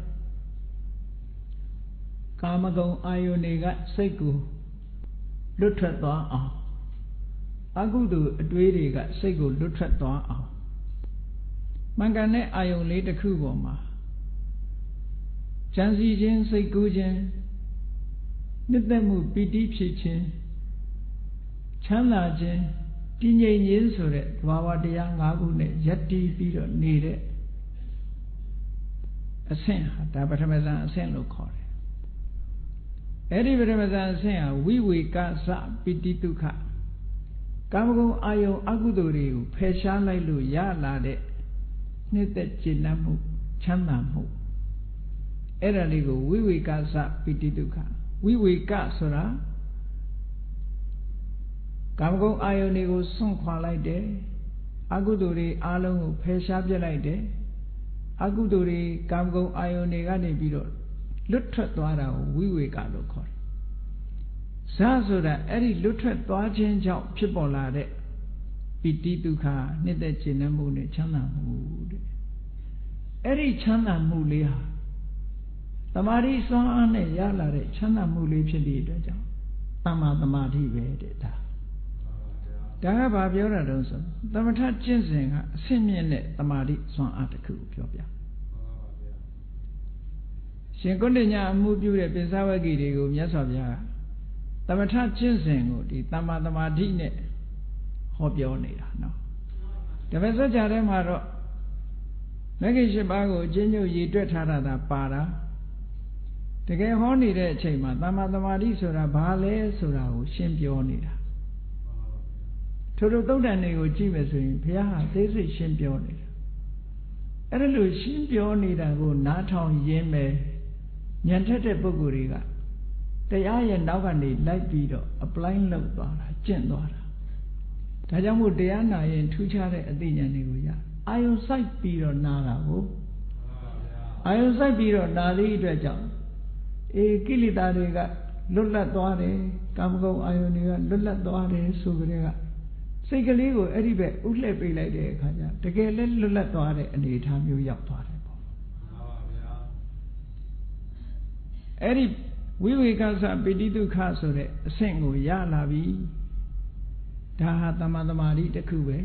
ကာမဂုဏ်အာယုန်တွေကစိတ်ကိုလွတ်ထွက်သွားအောင်အကုသိုလ်အတွေးတွေကစိတ်ကိုလွတ်ထွက်သွားအောင်မှန်ကန်တဲ့အာယုန်လေးတစ်ခုပေါ်မှာကြံစီခြင်းစိတ်ကူးခြင်းနှစ်သက်မှုပီတိဖြစ်ခြင်းချမ်းသာခြင်းတည်ငြိမ်ခြင်းဆိုတဲ့သဘာဝတရား၅ခုနဲ့ယက်တည်ပြီးတော့နေတဲ့အဆင့်ဟာဒါပထမဇန်အဆင့်လို့ခေါ်တယ်အဲ့ဒီပထမဇန်အဆင့်ဟာဝိဝေကစပိတိဒုက္ခကာမဂုဏ်အာယုန်အကုသိုလ်တွေကိုဖယ်ရှားလိုက်လို့ရလာတဲ့နှစ်သက်ကျေနပ်မှုချမ်းသာမှုအဲ့ဒါလေးကိုဝိဝေကစပိတိဒုက္ခဝိဝေကဆိုတာကာမဂုဏ်အာယုန်တွေကိုစွန့်ခွာလိုက်တယ်အကုသိုလ်တွေအလုံးကိုဖယ်ရှားပြလိုက်တယ်အကုသိုလ်တွေကာမဂုဏ်အာယုန်တွေကနေပြီးတော့လွတ်ထွက်သွားတာကိုဝိဝေကလို့ခေါ်တယ်။ဇာဆိုတာအဲ့ဒီလွတ်ထွက်သွားခြင်းကြောင့်ဖြစ်ပေါ်လာတဲ့ပိတိဒုက္ခနှစ်သက်ကျေနပ်မှုနဲ့ချမ်းသာမှုတဲ့။အဲ့ဒီချမ်းသာမှုလေးဟာသမာဓိစွမ်းအားနဲ့ရလာတဲ့ချမ်းသာမှုလေးဖြစ်တဲ့အတွက်ကြောင့်သမ္မာသမာဓိပဲတဲ့ဒါ။ဒါကဘာပြောတာတုံးဆိုသမထကျင့်စဉ်ကအဆင့်မြင့်တဲ့သမာဓိစွမ်းအားတစ်ခုကိုပြောပြ။ရှင်ကုဋ္ဌညအမှုပြုတဲ့ပိဿဝဂီတွေကိုမြတ်စွာဘုရားကသမထကျင့်စဉ်ကိုဒီသမ္မာသမာဓိနဲ့ဟောပြောနေတာနော်တပည့်စကြာထဲမှာတော့မဂ္ဂင်၈ပါးကိုအကျဉ်းချုပ်ရည်တွက်ထားတာပါတာတကယ်ဟောနေတဲ့အချိန်မှာသမ္မာသမာဓိဆိုတာဘာလဲဆိုတာကိုရှင်းပြောနေတာထို့သုတ်တန်တွေကိုကြည့်မယ်ဆိုရင်ဘုရားဟာသိစိတ်ရှင်းပြောနေတာအဲ့ဒါလို့ရှင်းပြောနေတာကိုနားထောင်ရင်းပဲဉာဏ်ထက်တဲ့ပုဂ္ဂိုလ်တွေကတရားရဲ့နောက်ကနေလိုက်ပြီးတော့ apply လုပ်သွားတာကျင့်သွားတာဒါကြောင့်မို့တရားနာရင်ထူးခြားတဲ့အသိဉာဏ်တွေကိုရအာယုံစိုက်ပြီးတော့နာတာကိုအာယုံစိုက်ပြီးတော့နာသည့်အတွက်ကြောင့်ကိလေသာတွေကလွတ်လပ်သွားတယ်ကာမဂုဏ်အာယုန်တွေကလွတ်လပ်သွားတယ်ဆိုကြတဲ့ကစိတ်ကလေးကိုအဲ့ဒီဘက်ဥလှည့်ပေးလိုက်တဲ့အခါကျတကယ်လည်းလွတ်လပ်သွားတဲ့အနေအထားမျိုးရောက်သွားတယ်ပေါ့အဲ့ဒီဝိဝေကစပိတိဒုက္ခဆိုတဲ့အဆင့်ကိုရလာပြီဒါဟာသမ္မာသမာဓိတစ်ခုပဲ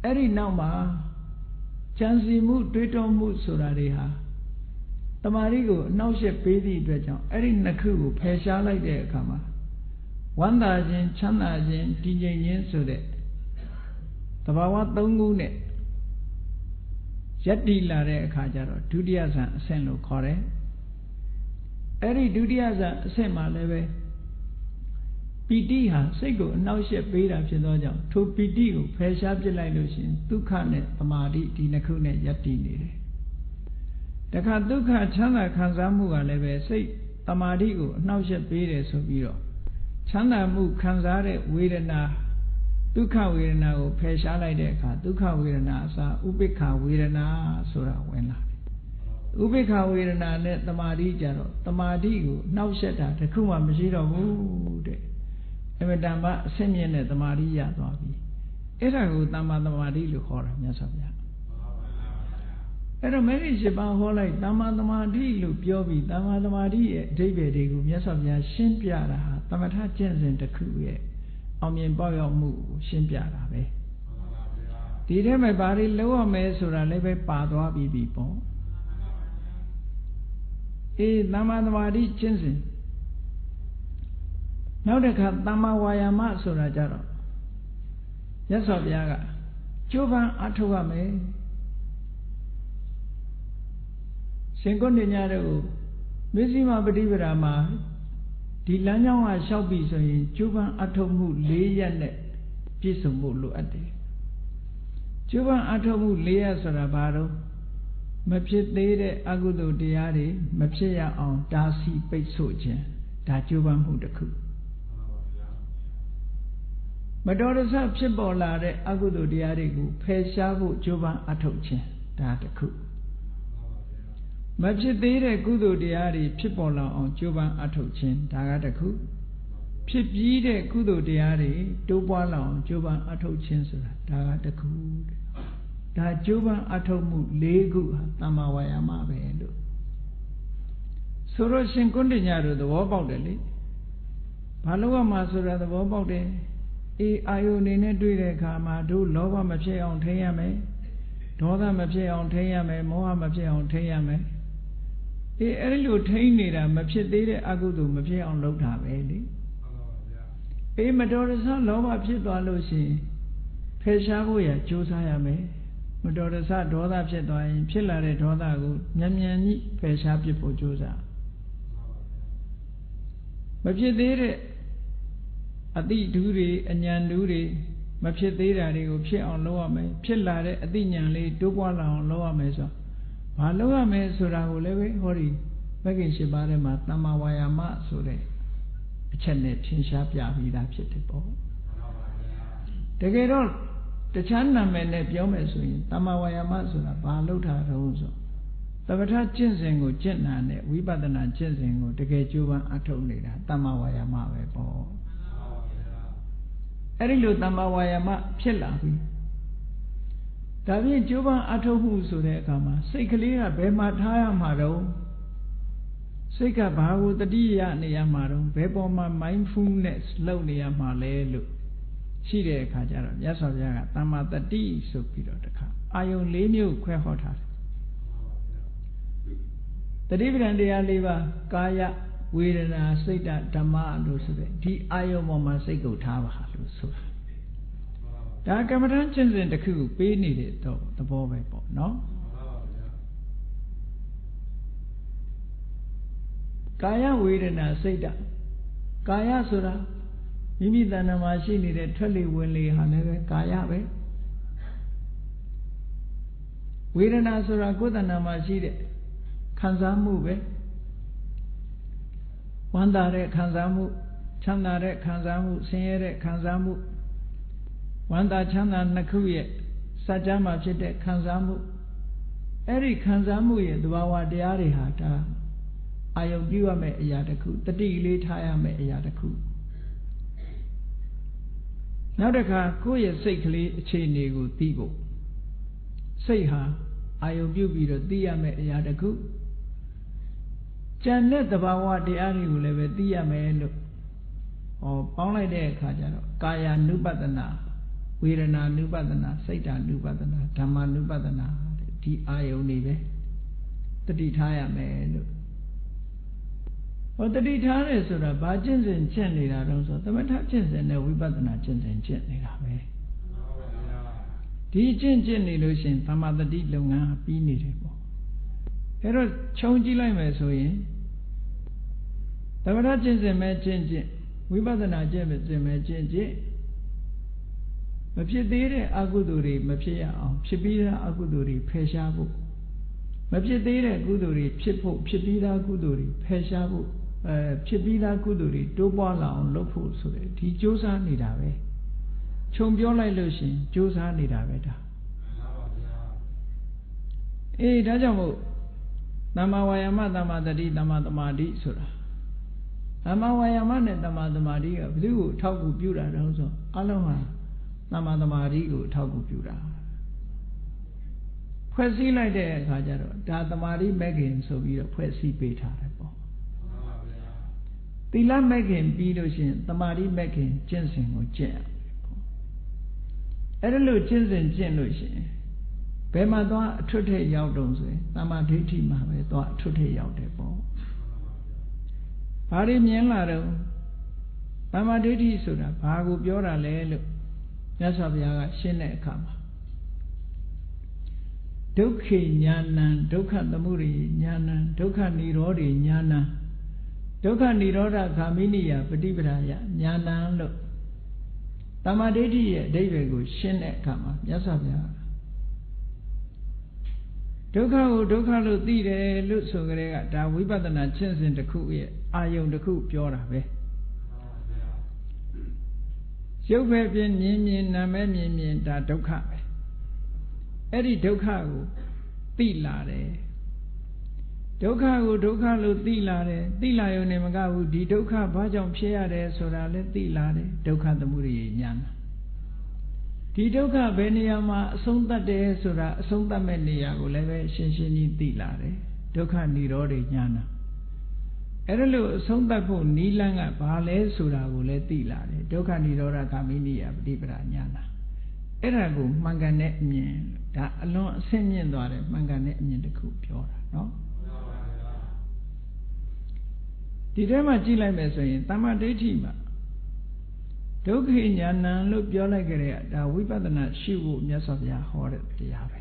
အဲ့ဒီနောက်မှာဉာဏ်စီမှုတွေးတောမှုဆိုတာတွေဟာတမာရီကိုအနှောက်အယှက်ပေးသည့်အတွက်ကြောင့်အဲ့ဒီနှစ်ခုကိုဖယ်ရှားလိုက်တဲ့အခါမှာဝမ်းသာခြင်းချမ်းသာခြင်းတည်ငြိမ်ခြင်းဆိုတဲ့သဘာဝ၃ခုနဲ့ယက်တည်လာတဲ့အခါကျတော့ဒုတိယဇန်အဆင့်လို့ခေါ်တယ်အဲ့ဒီဒုတိယဇန်အဆင့်မှာလည်းပဲပီတိဟာစိတ်ကိုအနှောက်အယှက်ပေးတာဖြစ်သောကြောင့်ထိုပီတိကိုဖယ်ရှားပစ်လိုက်လို့ရှိရင်ဒုက္ခနဲ့သမာဓိဒီနှစ်ခုနဲ့ယက်တည်နေတယ်တခါဒုက္ခချမ်းသာခံစားမှုကလည်းပဲစိတ်သမာဓိကိုအနှောက်အယှက်ပေးတယ်ဆိုပြီးတော့ချမ်းသာမှုခံစားတဲ့ဝေဒနာဒုက္ခဝေဒနာကိုဖယ်ရှားလိုက်တဲ့အခါဒုက္ခဝေဒနာအစားဥပိ္ပခဝေဒနာဆိုတာဝင်လာတယ်ဥပိ္ပခဝေဒနာနဲ့သမာဓိကြတော့သမာဓိကိုနှောက်ယှက်တာတခုမှမရှိတော့ဘူးတဲ့အမတန်မှအဆင့်မြင့်တဲ့သမာဓိရသွားပြီအဲ့ဒါကိုသမ္မာသမာဓိလို့ခေါ်တာမြတ်စွာဘုရားအဲ့တော့မဂ္ဂင်၈ပါးဟောလိုက်သမ္မာသမာဓိလို့ပြောပြီးသမ္မာသမာဓိရဲ့အဓိပ္ပာယ်တွေကိုမြတ်စွာဘုရားရှင်းပြတာဟာသမထကျင့်စဉ်တစ်ခုရဲ့အောင်မြင်ပေါက်ရောက်မှုကိုရှင်းပြတာပဲ ဒီထဲမှာဘာတွေလုံးဝမဲဆိုတာလည်းပဲပါသွားပြီးပြီပေါ့သမ္မာသမာဓိကျင့်စဉ်နောက်တစ်ခါသမ္မာဝါယာမဆိုတာကြတော့မြတ်စွာဘုရားကကြိုးပမ်းအထောက်ရမယ်ရှင်ကုဏ္ဏညတို့မစ္စည်းမပฏิပဒါမှာဒီလမ်းကြောင်းကလျှောက်ပြီဆိုရင်ကြိုးပမ်းအထောက်မှု၄ရက်နဲ့ပြည့်စုံဖို့လိုအပ်တယ်ကြိုးပမ်းအထောက်မှု၄ရက်ဆိုတာဘာလို့မဖြစ်သေးတဲ့အကုသိုလ်တရားတွေမဖြစ်ရအောင်တားဆီးပိတ်ဆို့ခြင်းဒါကြိုးပမ်းမှုတစ်ခုမတော်တဆဖြစ်ပေါ်လာတဲ့အကုသိုလ်တရားတွေကိုဖယ်ရှားဖို့ကြိုးပမ်းအထောက်ခြင်းဒါတစ်ခုမဖြစ်သေးတဲ့ကုသိုလ်တရားတွေဖြစ်ပေါ်လာအောင်ကြိုးပမ်းအထောက်ခြင်းဒါကတစ်ခုဖြစ်ပြီးတဲ့ကုသိုလ်တရားတွေတိုးပွားလာအောင်ကြိုးပမ်းအထောက်ခြင်းဆိုတာဒါကတစ်ခုဒါကြိုးပမ်းအထောက်မှု၄ခုဟာသမ္မာဝါယာမပဲလို့ဆိုတော့ရှင်ကုဏ္ဏညတို့သဘောပေါက်တယ်လေဘာလို့ကမှဆိုတာသဘောပေါက်တယ်အာယုအနေနဲ့တွေ့တဲ့အခါမှာတို့လောဘမဖြစ်အောင်ထိန်းရမယ်ဒေါသမဖြစ်အောင်ထိန်းရမယ်မောဟမဖြစ်အောင်ထိန်းရမယ်အဲ့ဒီလိုထိန်းနေတာမဖြစ်သေးတဲ့အကုသိုလ်မဖြစ်အောင်လုပ်တာပဲလေမတော်တဆလောဘဖြစ်သွားလို့ရှိရင်ဖယ်ရှားဖို့ရကြိုးစားရမယ်မတော်တဆဒေါသဖြစ်သွားရင်ဖြစ်လာတဲ့ဒေါသကိုမြန်မြန်ကြီးဖယ်ရှားပစ်ဖို့ကြိုးစားမဖြစ်သေးတဲ့အတိဒုတွေအဉာဏ်ဒုတွေမဖြစ်သေးတာတွေကိုဖြစ်အောင်လုပ်ရမယ်ဖြစ်လာတဲ့အတိဉာဏ်လေးတိုးပွားလာအောင်လုပ်ရမယ်ဆိုဘာလုပ်ရမယ်ဆိုတာကိုလည်းပဲဟောဒီမဂ္ဂင်၈ပါးထဲမှာသမ္မာဝါယာမဆိုတဲ့အချက်နဲ့ထင်ရှားပြပြီးသားဖြစ်တယ်ပေါ့တကယ်တော့တခြားနာမည်နဲ့ပြောမယ်ဆိုရင်သမ္မာဝါယာမဆိုတာဘာလုပ်တာတုံးဆိုသမထကျင့်စဉ်ကိုကျင့်တာနဲ့ဝိပဿနာကျင့်စဉ်ကိုတကယ်ကြိုးပမ်းအထောက်နေတာသမ္မာဝါယာမပဲပေါ့အဲ့ဒီလိုသမ္မာဝါယာမဖြစ်လာပြီဒါဖြင့်ကြိုးပမ်းအထောက်မှုဆိုတဲ့အခါမှာစိတ်ကလေးကဘယ်မှာထားရမှာတော့စိတ်ကဘာကိုတတိယနေရမှာတော့ဘယ်ပေါ်မှာ mindfulness လုပ်နေရမှာလဲလို့ရှိတဲ့အခါကျတော့မြတ်စွာဘုရားကသမ္မာတတိဆိုပြီးတော့တခါအာယုံ၄မျိုးခွဲဟောထားတယ်တတိပဒံတရား၄ပါးကာယဝေဒနာစိတ်ဓမ္မလို့ဆိုတဲ့ဒီအာယုံပေါ်မှာစိတ်ကိုထားပါလို့ဆိုတာဒါကမ္မဋ္ဌာန်းကျင့်စဉ်တစ်ခုကိုပေးနေတဲ့တော့သဘောပဲပေါ့နော်ကာယဝေဒနာစိတ်ကာယဆိုတာမိမိတဏ္ဍာမှာရှိနေတဲ့ထွက်လေဝင်လေဟာလည်းပဲကာယပဲဝေဒနာဆိုတာကိုယ်တဏ္ဍာမှာရှိတဲ့ခံစားမှုပဲဝမ်းသာတဲ့ခံစားမှုချမ်းသာတဲ့ခံစားမှုဆင်းရဲတဲ့ခံစားမှုဝမ်းသာချမ်းသာနှစ်ခုရဲ့စัจ जा မှာဖြစ်တဲ့ခံစားမှုအဲ့ဒီခံစားမှုရဲ့သဘာဝတရားတွေဟာဒါအာယုံပြုရမယ့်အရာတစ်ခုတတိလေးထားရမယ့်အရာတစ်ခုနောက်တစ်ခါကိုယ့်ရဲ့စိတ်ကလေးအခြေအနေကိုသိဖို့စိတ်ဟာအာယုံပြုပြီးတော့သိရမယ့်အရာတစ်ခုကျန်တဲ့သဘာဝတရားတွေကိုလည်းပဲသိရမယ်လို့ပေါင်းလိုက်တဲ့အခါကျတော့ကာယ ानु ပတနာဝေဒနာ ानु ပတနာစိတ်ဓာ ानु ပတနာဓမ္မ ानु ပတနာဒီအာယုံတွေပဲတတိထားရမယ်လို့တတိထားတယ်ဆိုတာဘာကျင့်စဉ်ကျင့်နေတာတော့ဆိုသမထကျင့်စဉ်နဲ့ဝိပဿနာကျင့်စဉ်ကျင့်နေတာပဲဒီကျင့်နေလို့ရှိရင်သမ္မာတတိလုပ်ငန်းပြီးနေတယ်ပေါ့အဲ့တော့ခြုံကြည့်လိုက်မယ်ဆိုရင်သမထကျင့်စဉ်ပဲကျင့်ဝိပဿနာကျင့်စဉ်ပဲကျင့်မဖြစ်သေးတဲ့အကုသိုလ်တွေမဖြစ်ရအောင်ဖြစ်ပြီးသားအကုသိုလ်တွေဖယ်ရှားဖို့မဖြစ်သေးတဲ့ကုသိုလ်တွေဖြစ်ဖို့ဖြစ်ပြီးသားကုသိုလ်တွေဖယ်ရှားဖို့ဖြစ်ပြီးသားကုသိုလ်တွေတိုးပွားလာအောင်လုပ်ဖို့ဆိုတဲ့ဒီကြိုးစားနေတာပဲခြုံပြောလိုက်လို့ရှင်ကြိုးစားနေတာပဲဒါဒါကြောင့်မို့သမ္မာဝါယာမသမ္မာတတိသမ္မာသမာဓိဆိုတာသမ္မာဝါယာမနဲ့သမ္မာသမာဓိကဘယ်သူ့ကိုထောက်ကူပြုတာတုံးဆိုအလုံးဟာသမ္မာသမာဓိကိုထောက်ကူပြုတာဖွဲ့စည်းလိုက်တဲ့အခါကျတော့ဒါသမာဓိမဲ့ခင်ဆိုပြီးတော့ဖွဲ့စည်းပေးထားတယ်ပေါ့သီလမဲ့ခင်ပြီးလို့ရှိရင်သမာဓိမဲ့ခင်ကျင့်စဉ်ကိုကျင့်ရမယ်ပေါ့ အဲ့ဒါလို့ကျင့်စဉ်ကျင့်လို့ရှိရင်ဘယ်မှာသွားအထွတ်ထိပ်ရောက်တုံးဆိုရင်တမ္မာဒိဋ္ဌိမှာပဲသွားအထွတ်ထိပ်ရောက်တယ်ပေါ့ဘာတွေမြင်လာတော့တမ္မာဒိဋ္ဌိဆိုတာဘာကိုပြောတာလဲလို့မြတ်စွာဘုရားကရှင်းတဲ့အခါမှာဒုက္ခေညာဏံဒုက္ခသမုဒယညာဏံဒုက္ခនិရောဓေညာဏံဒုက္ခនិရောဓဂ ामि နိယပฏิပဒါယညာဏံလို့တမ္မာဒိဋ္ဌိရဲ့အဓိပ္ပာယ်ကိုရှင်းတဲ့အခါမှာမြတ်စွာဘုရားဒုက္ခကိုဒုက္ခလို့သိတယ်လို့ဆိုကြတဲ့ကဒါဝိပဿနာကျင့်စဉ်တစ်ခုရဲ့အာယုံတစ်ခုပြောတာပဲရုပ်ပဲပြင်းမြင်မြင်နာမဲမြင်မြင်ဒါဒုက္ခပဲအဲ့ဒီဒုက္ခကိုသိလာတယ်ဒုက္ခကိုဒုက္ခလို့သိလာတယ်သိလာရုံနဲ့မကဘူးဒီဒုက္ခဘာကြောင့်ဖြစ်ရတယ်ဆိုတာလည်းသိလာတယ်ဒုက္ခသမုဒယညာဏဒီဒုက္ခဘယ်နေရာမှာအဆုံးသတ်တယ်ဆိုတာအဆုံးသတ်မဲ့နေရာကိုလည်းပဲရှင်းရှင်းကြီးသိလာတယ်ဒုက္ခនិရောဓေညာဏအဲ့ဒါလို့အဆုံးသတ်ဖို့နိလန်းကဘာလဲဆိုတာကိုလည်းသိလာတယ်ဒုက္ခនិရောဓဂ ामि နိယပฏิပဒါညာဏအဲ့ဒါကိုမှန်ကန်တဲ့အမြင်ဒါအလွန်အဆင့်မြင့်သွားတယ်မှန်ကန်တဲ့အမြင်တစ်ခုပြောတာနော်ဒီထဲမှာကြည့်လိုက်မယ်ဆိုရင်တမ္မာဒိဋ္ဌိမှာဒုက္ခိညာဏံလို့ပြောလိုက်ကြတဲ့ဒါဝိပဿနာရှုဖို့မြတ်စွာဘုရားဟောတဲ့တရားပဲ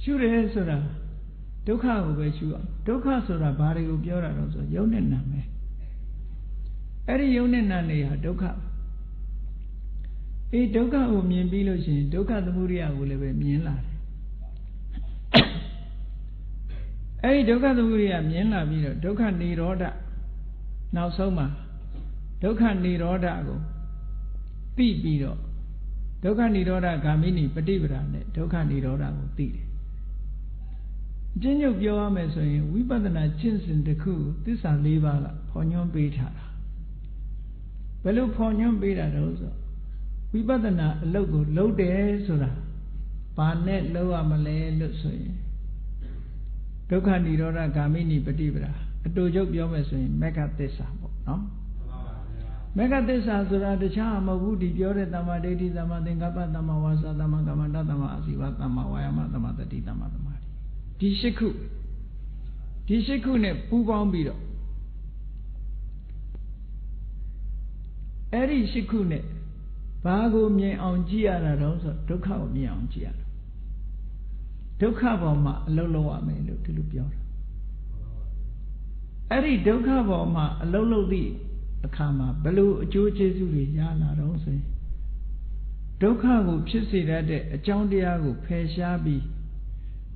ရှုတယ်ဆိုတာဒုက္ခကိုပဲရှုအောင်ဒုက္ခဆိုတာဘာတွေကိုပြောတာတော့ဆိုယုံနဲ့နာပဲအဲ့ဒီယုံနဲ့နာနေဟာဒုက္ခအေးဒုက္ခကိုမြင်ပြီးလို့ရှိရင်ဒုက္ခသမုဒယကိုလည်းပဲမြင်လာတယ်အဲ့ဒီဒုက္ခသမုဒယမြင်လာပြီးတော့ဒုက္ခនិရောဓနောက်ဆုံးမှာဒုက္ခនិရောဓကိုသိပြီးတော့ဒုက္ခនិရောဓဂ ामि နိပฏิပဒါနဲ့ဒုက္ခនិရောဓကိုသိတယ်အကျဉ်းချုပ်ပြောရမယ်ဆိုရင်ဝိပဿနာကျင့်စဉ်တစ်ခုသစ္စာ၄ပါးကဖော်ညွှန်းပေးထားတာဘယ်လိုဖော်ညွှန်းပေးတာလဲဆိုဝိပဿနာအလုပ်ကိုလုပ်တယ်ဆိုတာဘာနဲ့လုပ်ရမလဲလို့ဆိုရင်ဒုက္ခនិရောဓဂ ामि နိပฏิပဒါအတူချုပ်ပြောမယ်ဆိုရင်မေဃသစ္စာပေါ့နော်မေဃသစ္စာဆိုတာတခြားမဟုတ်ဘူးဒီပြောတဲ့သမ္မာဒိဋ္ဌိသမ္မာသင်္ကပ္ပသမ္မာဝါစာသမ္မာကမ္မန္တသမ္မာအာဇီဝသမ္မာဝါယာမသမ္မာတတိသမ္မာသမာဓိဒီရှစ်ခုနဲ့ပူးပေါင်းပြီးတော့အဲ့ဒီရှစ်ခုနဲ့ဘာကိုမြင်အောင်ကြည့်ရတာတော့ဆိုဒုက္ခကိုမြင်အောင်ကြည့်ရတာဒုက္ခပေါ်မှာအလုံးလုံးရမယ်လို့ဒီလိုပြောတာအဲ့ဒီဒုက္ခပေါ်မှာအလုံးလုံးသည့်အခါမှာဘယ်လိုအကျိုးကျေးဇူးတွေရလာတော့ဆိုရင်ဒုက္ခကိုဖြစ်စေတတ်တဲ့အကြောင်းတရားကိုဖယ်ရှားပြီး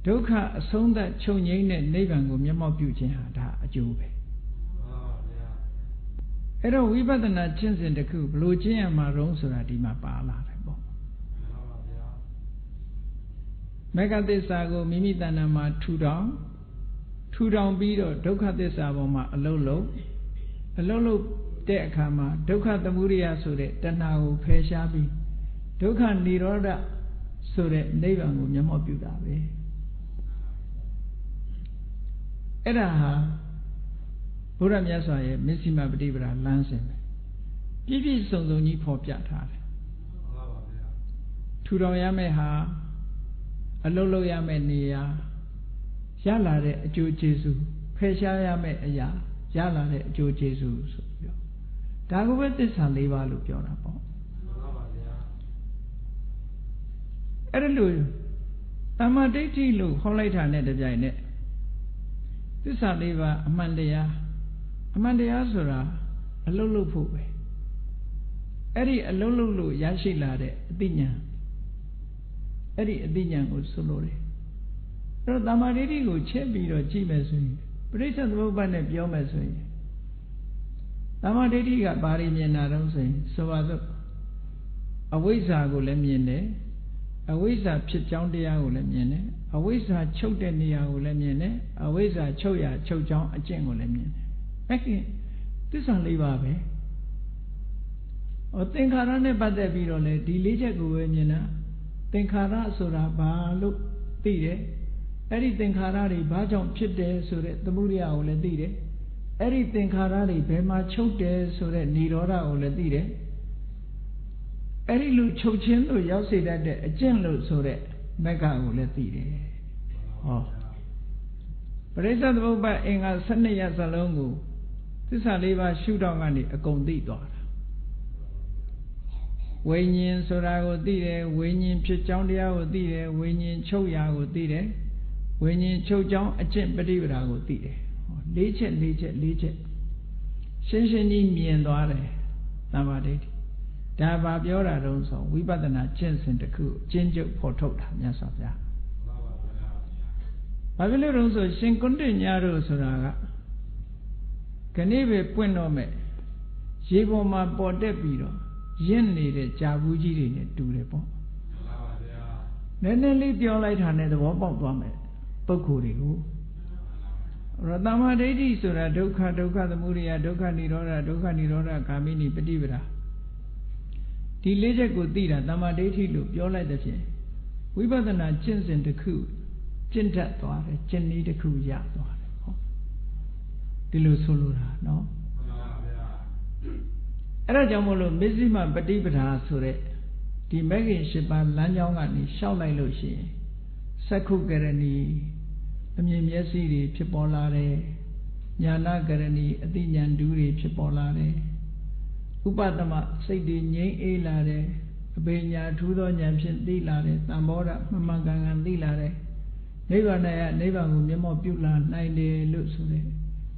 ဒုက္ခအဆုံးသတ်ချုပ်ငြိမ်းတဲ့နိဗ္ဗာန်ကိုမျက်မှောက်ပြုခြင်းဟာဒါအကျိုးပဲအဲ့တော့ဝိပဿနာကျင့်စဉ်တစ်ခုဘယ်လိုကျင့်ရမှာတုံးဆိုတာဒီမှာပါလာတယ်ပေါ့မေဃသစ္စာကိုမိမိတဏ္ဍာမှာထူထောင်ပြီးတော့ဒုက္ခသစ္စာပေါ်မှာအလုံးလုံးတဲ့အခါမှာဒုက္ခသမုဒယဆိုတဲ့တဏှာကိုဖယ်ရှားပြီးဒုက္ခនិရောဓဆိုတဲ့နိဗ္ဗာန်ကိုမျက်မှောက်ပြုတာပဲအဲ့ဒါဟာဘုရားမြတ်စွာရဲ့မစ္စည်းမပฏิပဒါလမ်းစဉ်ပဲပြည့်ပြည့်စုံစုံကြီးဖော်ပြထားတယ်မှန်ပါပါဗျာထူထောင်ရမယ့်ဟာအလုံးလုံးရမယ့်နေရာရလာတဲ့အကျိုးကျေးဇူးဖယ်ရှားရမယ့်အရာရလာတဲ့အကျိုးကျေးဇူးဆိုပြီးတော့ဒါကိုပဲသစ္စာ၄ပါးလို့ပြောတာပေါ့မှန်ပါပါဗျာအဲ့ဒါလို့တမ္မာဒိဋ္ဌိလို့ဟောလိုက်တာနဲ့တပြိုင်နက်သစ္စာ၄ပါးအမှန်တရားဆိုတာအလုံးလုံးဖို့ပဲအဲ့ဒီအလုံးလုံးလို့ရရှိလာတဲ့အသိဉာဏ်အဲ့ဒီအသိဉာဏ်ကိုဆိုလိုတယ်အဲ့တော့တမ္မာဒိဋ္ဌိကိုချက်ပြီးတော့ကြည့်မယ်ဆိုရင်ပရိစ္ဆေသမုပ္ပါဒ်နဲ့ပြောမယ်ဆိုရင်တမ္မာဒိဋ္ဌိကဘာတွေမြင်တာတော့ဆိုရင်ဆိုပါစို့အဝိဇ္ဇာကိုလည်းမြင်တယ်အဝိဇ္ဇာဖြစ်ကြောင်းတရားကိုလည်းမြင်တယ်အဝိဇ္ဇာချုပ်တဲ့နေရာကိုလည်းမြင်တယ်အဝိဇ္ဇာချုပ်ရာချုပ်ကြောင်းအကျင့်ကိုလည်းမြင်တယ်အဲ့ဒီသစ္စာ၄ပါးပဲသင်္ခါရနဲ့ပတ်သက်ပြီးတော့လေဒီ၄ချက်ကိုပဲမြင်တာသင်္ခါရဆိုတာဘာလို့သိတယ်အဲ့ဒီသင်္ခါရတွေဘာကြောင့်ဖြစ်တယ်ဆိုတဲ့သမုဒယကိုလည်းသိတယ်အဲ့ဒီသင်္ခါရတွေဘယ်မှာချုပ်တယ်ဆိုတဲ့និရောဓကိုလည်းသိတယ် အဲ့ဒီလိုချုပ်ချင်းတို့ရောက်စေတတ်တဲ့အကျင့်လို့ဆိုတဲ့မက္ခကိုလည်းသိတယ်ဟောပရိစ္ဆေသမုပ္ပါအင်္ဂါ12ရပ်စလုံးကိုသစ္စာ၄ပါးရှုထောင့်ကနေအကုန်သိသွားတာဝိညာဉ်ဆိုတာကိုသိတယ်ဝိညာဉ်ဖြစ်ကြောင်းတရားကိုသိတယ်ဝိညာဉ်ချုပ်ရာကိုသိတယ်ဝိညာဉ်ချုပ်ကြောင်းအကျင့်ပฏิပဒါကိုသိတယ်၄ချက်ရှင်းရှင်းကြီးမြင်သွားတယ်သမာဓိဒါဘာပြောတာတုံးဆိုဝိပဿနာကျင့်စဉ်တစ်ခုကျင့်ကြုတ်ဖော်ထုတ်တာမြတ်စွာဘုရားဘာဖြစ်လို့တုံးဆိုရှင်ကွန်းတင်ညာတို့ဆိုတာကခဏပဲပွင့်တော့မဲ့ရေပေါ်မှာပေါ်တက်ပြီးတော့ရင့်နေတဲ့ကြာဘူးကြီးတွေနဲ့တူတယ်ပေါ့နည်းနည်းလေးပြောလိုက်တာနဲ့သဘောပေါက်သွားမယ်ပုဂ္ဂိုလ်တွေကိုရတမဒိဋ္ဌိဆိုတာဒုက္ခသမုဒယဒုက္ခនិရောဓဒုက္ခនិရောဓဂာမိနိပฏิပဒါဒီလေးချက်ကိုသိတာတမ္မာဒိဋ္ဌိလို့ပြောလိုက်တဲ့ဖြင့်ဝိပဿနာကျင့်စဉ်တစ်ခုကျင့်တတ်သွားတယ်ကျင့်နည်းတစ်ခုရသွားတယ်ဟောဒီလိုဆိုလိုတာနော်အဲ့ဒါကြောင့်မို့လို့မဇ္ဈိမပฏิပဒါဆိုတဲ့ဒီမဂ္ဂင်၈ပါးလမ်းကြောင်းကနေရှောက်လိုက်လို့ရှိရင်စက္ခုကရဏီအမြင်မျက်စိတွေဖြစ်ပေါ်လာတယ်ညာနာကရဏီအသိဉာဏ်ဓုတွေဖြစ်ပေါ်လာတယ်ဥပဒမစိတ်တွေငြိမ်းအေးလာတယ်အဘိညာထူးသောဉာဏ်ဖြင့်သိလာတယ်သံဘောဓမှန်မှန်ကန်ကန်သိလာတယ်နိဗ္ဗာန်ရဲ့နိဗ္ဗာန်ကိုမျက်မှောက်ပြုလာနိုင်တယ်လို့ဆိုတဲ့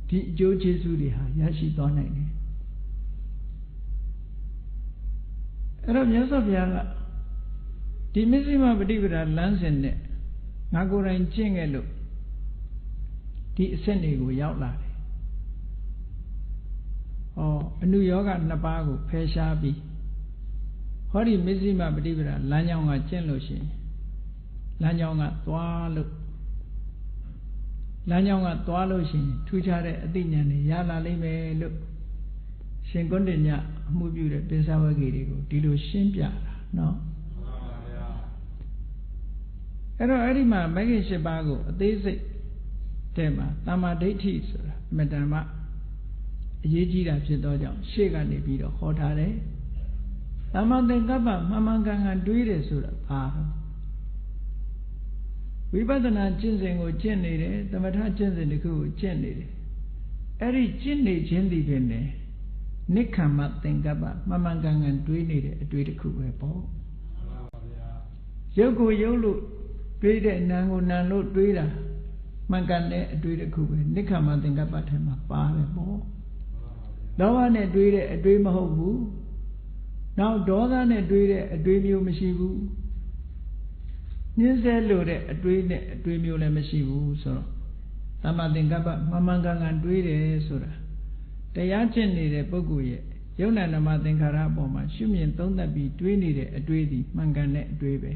ဒီအကျိုးကျေးဇူးတွေဟာရရှိသွားနိုင်တယ်အဲ့တော့မြတ်စွာဘုရားကဒီမဇ္ဈိမပฏิပဒါလမ်းစဉ်နဲ့ငါကိုယ်တိုင်ကျင့်ခဲ့လို့ဒီအဆင့်တွေကိုရောက်လာတယ်အနုယောဂ2ပါးကိုဖယ်ရှားပြီးဟောဒီမဇ္ဈိမပฏิပဒါလမ်းကြောင်းကကျင့်လို့ရှိရင်လမ်းကြောင်းကသွားလို့ရှိရင်ထူးခြားတဲ့အသိဉာဏ်တွေရလာလိမ့်မယ်လို့ရှင်ကွန်းတင်ညအမှုပြုတဲ့ပိဿဝဂီတွေကိုဒီလိုရှင်းပြတာနော်အဲ့တော့အဲ့ဒီမှာမဂ္ဂင်၈ပါးကိုအသေးစိတ်တဲ့မှာတမ္မာဒိဋ္ဌိဆိုတာအမတန်မှအရေးကြီးတာဖြစ်သောကြောင့်ရှေ့ကနေပြီးတော့ဟောထားတယ်။သမ္မာသင်္ကပ္ပမှန်မှန်ကန်ကန်တွေးတယ်ဆိုတာဘာလို့ဝိပဿနာကျင့်စဉ်ကိုကျင့်နေတယ်သမထကျင့်စဉ်တစ်ခုကိုကျင့်နေတယ်။အဲ့ဒီကျင့်နေခြင်းဒီပင်နဲ့နိက္ခမ္မသင်္ကပ္ပမှန်မှန်ကန်ကန်တွေးနေတဲ့အတွေ့တစ်ခုပဲပေါ့။ရုပ်ကိုရုပ်လို့တွေးတဲ့နာမ်ကိုနာမ်လို့တွေးတာမှန်ကန်တဲ့အတွေ့တစ်ခုပဲနိက္ခမ္မသင်္ကပ္ပထဲမှာပါတယ်ပေါ့။လောဘနဲ့တွေးတဲ့အတွေးမဟုတ်ဘူး။နောက်ဒေါသနဲ့တွေးတဲ့အတွေးမျိုးမရှိဘူး။ညှင်းဆဲလို့တဲ့အတွေးနဲ့အတွေးမျိုးလည်းမရှိဘူးဆိုတော့သမ္မာသင်္ကပ္ပမှန်မှန်ကန်ကန်တွေးတယ်ဆိုတာတရားကျင့်နေတဲ့ပုဂ္ဂိုလ်ရဲ့ယုံနာနမသင်္ခါရအပေါ်မှာရှုမြင်သုံးသပ်ပြီးတွေးနေတဲ့အတွေးဒီမှန်ကန်တဲ့အတွေးပဲ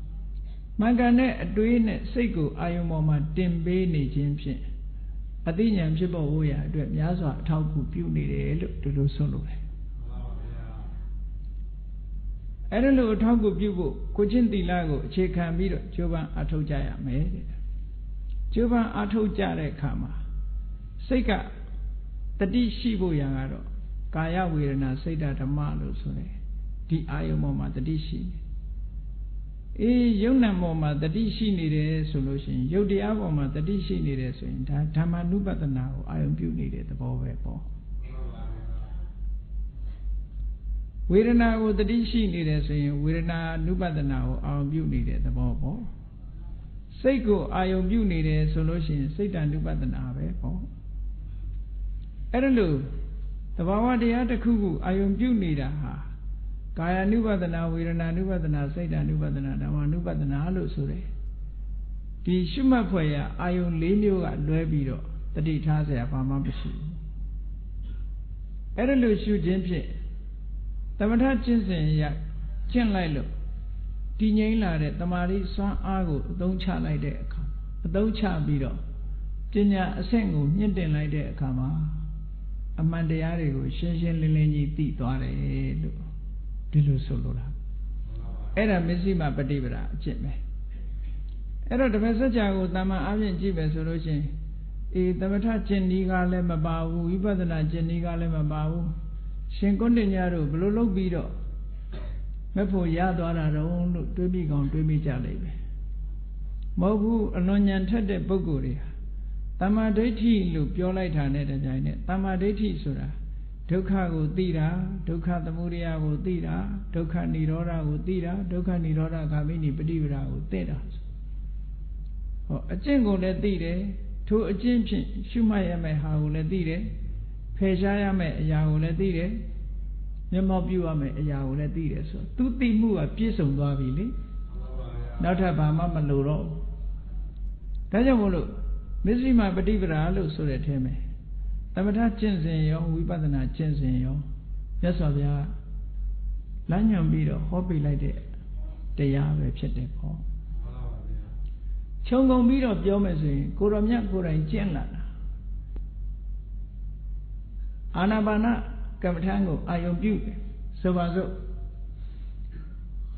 ။မှန်ကန်တဲ့အတွေးနဲ့စိတ်ကိုအာယုံပေါ်မှာတင်ပေးနေခြင်းဖြင့်အသိဉာဏ်ဖြစ်ပေါ်ဖို့ရအတွက်များစွာအထောက်အကူပြုနေတယ်လို့ဒီလိုဆိုလို့တယ်။အဲ့ဒါလိုအထောက်အကူပြုဖို့ကိုချင်းသီလကိုအခြေခံပြီးတော့ကြိုးပမ်းအထောက်ကြရမယ်တဲ့။ကြိုးပမ်းအထောက်ကြတဲ့အခါမှာစိတ်ကတတိရှိဖို့ရကတော့ကာယဝေဒနာစိတ်ဓမ္မလို့ဆိုတယ်။ဒီအာယုံပေါ်မှာတတိရှိနေယုံနာပေါ်မှာတတိရှိနေတယ်ဆိုလို့ရှိရင်ယုတ်တရားပေါ်မှာတတိရှိနေတယ်ဆိုရင်ဒါဓမ္မနုပဒနာကိုအာယုံပြုနေတဲ့သဘောပဲပေါ့ဝေဒနာကိုတတိရှိနေတယ်ဆိုရင်ဝေဒနာနုပဒနာကိုအာယုံပြုနေတဲ့သဘောပေါ့စိတ်ကိုအာယုံပြုနေတယ်ဆိုလို့ရှိရင်စိတ်တ ानु ပဒနာပဲပေါ့အဲ့ဒါလို့သဘာဝတရားတစ်ခုခုအာယုံပြုနေတာဟာကာယ ानु ပဒနာဝေဒနာ ानु ပဒနာစိတ် ानु ပဒနာဓမ္မ ानु ပဒနာလို့ဆိုတယ်ဒီရှုမှတ်ဖွယ်ရအာယုံ၄မျိုးကလွဲပြီးတော့တတိထားเสียဘာမှမရှိဘူးအဲ့ဒါလို့ရှုခြင်းဖြင့်သမထကျင့်စဉ်ရကျင့်လိုက်လို့တည်ငြိမ်လာတဲ့တမာတိစွမ်းအားကိုအသုံးချလိုက်တဲ့အခါအသုံးချပြီးတော့ပညာအဆင့်ကိုမြင့်တင်လိုက်တဲ့အခါမှာအမှန်တရားတွေကိုရှင်းရှင်းလင်းလင်းကြီးသိသွားတယ်လို့ဒီလိုဆိုလိုတာအဲ့ဒါမဇ္ဈိမပฏิပဒါအကျင့်ပဲအဲ့တော့ဓမ္မစကြာကိုတာမန်အပြင်ကြည့်ပဲဆိုလို့ချင်းသမထကျင့်နည်းကလည်းမပါဘူးဝိပဿနာကျင့်နည်းကလည်းမပါဘူးရှင်ကွန်းတင်ညာတို့ဘယ်လိုလုပ်ပြီးတော့ မဲ့ဖို့ရသွားတာတော့လို့တွေးမိကောင်းတွေးမိကြလိမ့်မယ်မဟုတ်ဘူးအလွန်ဉာဏ်ထက်တဲ့ပုဂ္ဂိုလ်တွေဟာတမ္မာဒိဋ္ဌိလို့ပြောလိုက်တာနဲ့တပြိုင်နက်တမ္မာဒိဋ္ဌိဆိုတာဒုက္ခကိုသိတာဒုက္ခသမုဒယကိုသိတာဒုက္ခនិရောဓကိုသိတာဒုက္ခនិရောဓဂามိနိပฏิပဒါကိုသိတာဟောအကျင့်ကိုလည်းသိတယ်ထိုအကျင့်ဖြင့်ရှုမှတ်ရမယ့်ဟာကိုလည်းသိတယ်ဖယ်ရှားရမယ့်အရာကိုလည်းသိတယ်မျက်မှောက်ပြုရမယ့်အရာကိုလည်းသိတယ်ဆိုသူသိမှုကပြည့်စုံသွားပြီလေနောက်ထပ်ဘာမှမလိုတော့ဘူးဒါကြောင့်မို့လို့မစ္စည်းမပฏิပဒါလို့ဆိုတဲ့အထဲမှာသမထကျင့်စဉ်ရောဝိပဿနာကျင့်စဉ်ရောမြတ်စွာဘုရားလမ်းညွှန်ပြီးတော့ဟောပေးလိုက်တဲ့တရားပဲဖြစ်တယ်ပေါ့ခြုံငုံပြီးတော့ပြောမယ်ဆိုရင်ကိုရောမြတ်ကိုယ်တိုင်ကျင့်လာတာအာနာပါနကမ္မထာကိုအာယုံပြုတယ်ဆိုပါစို့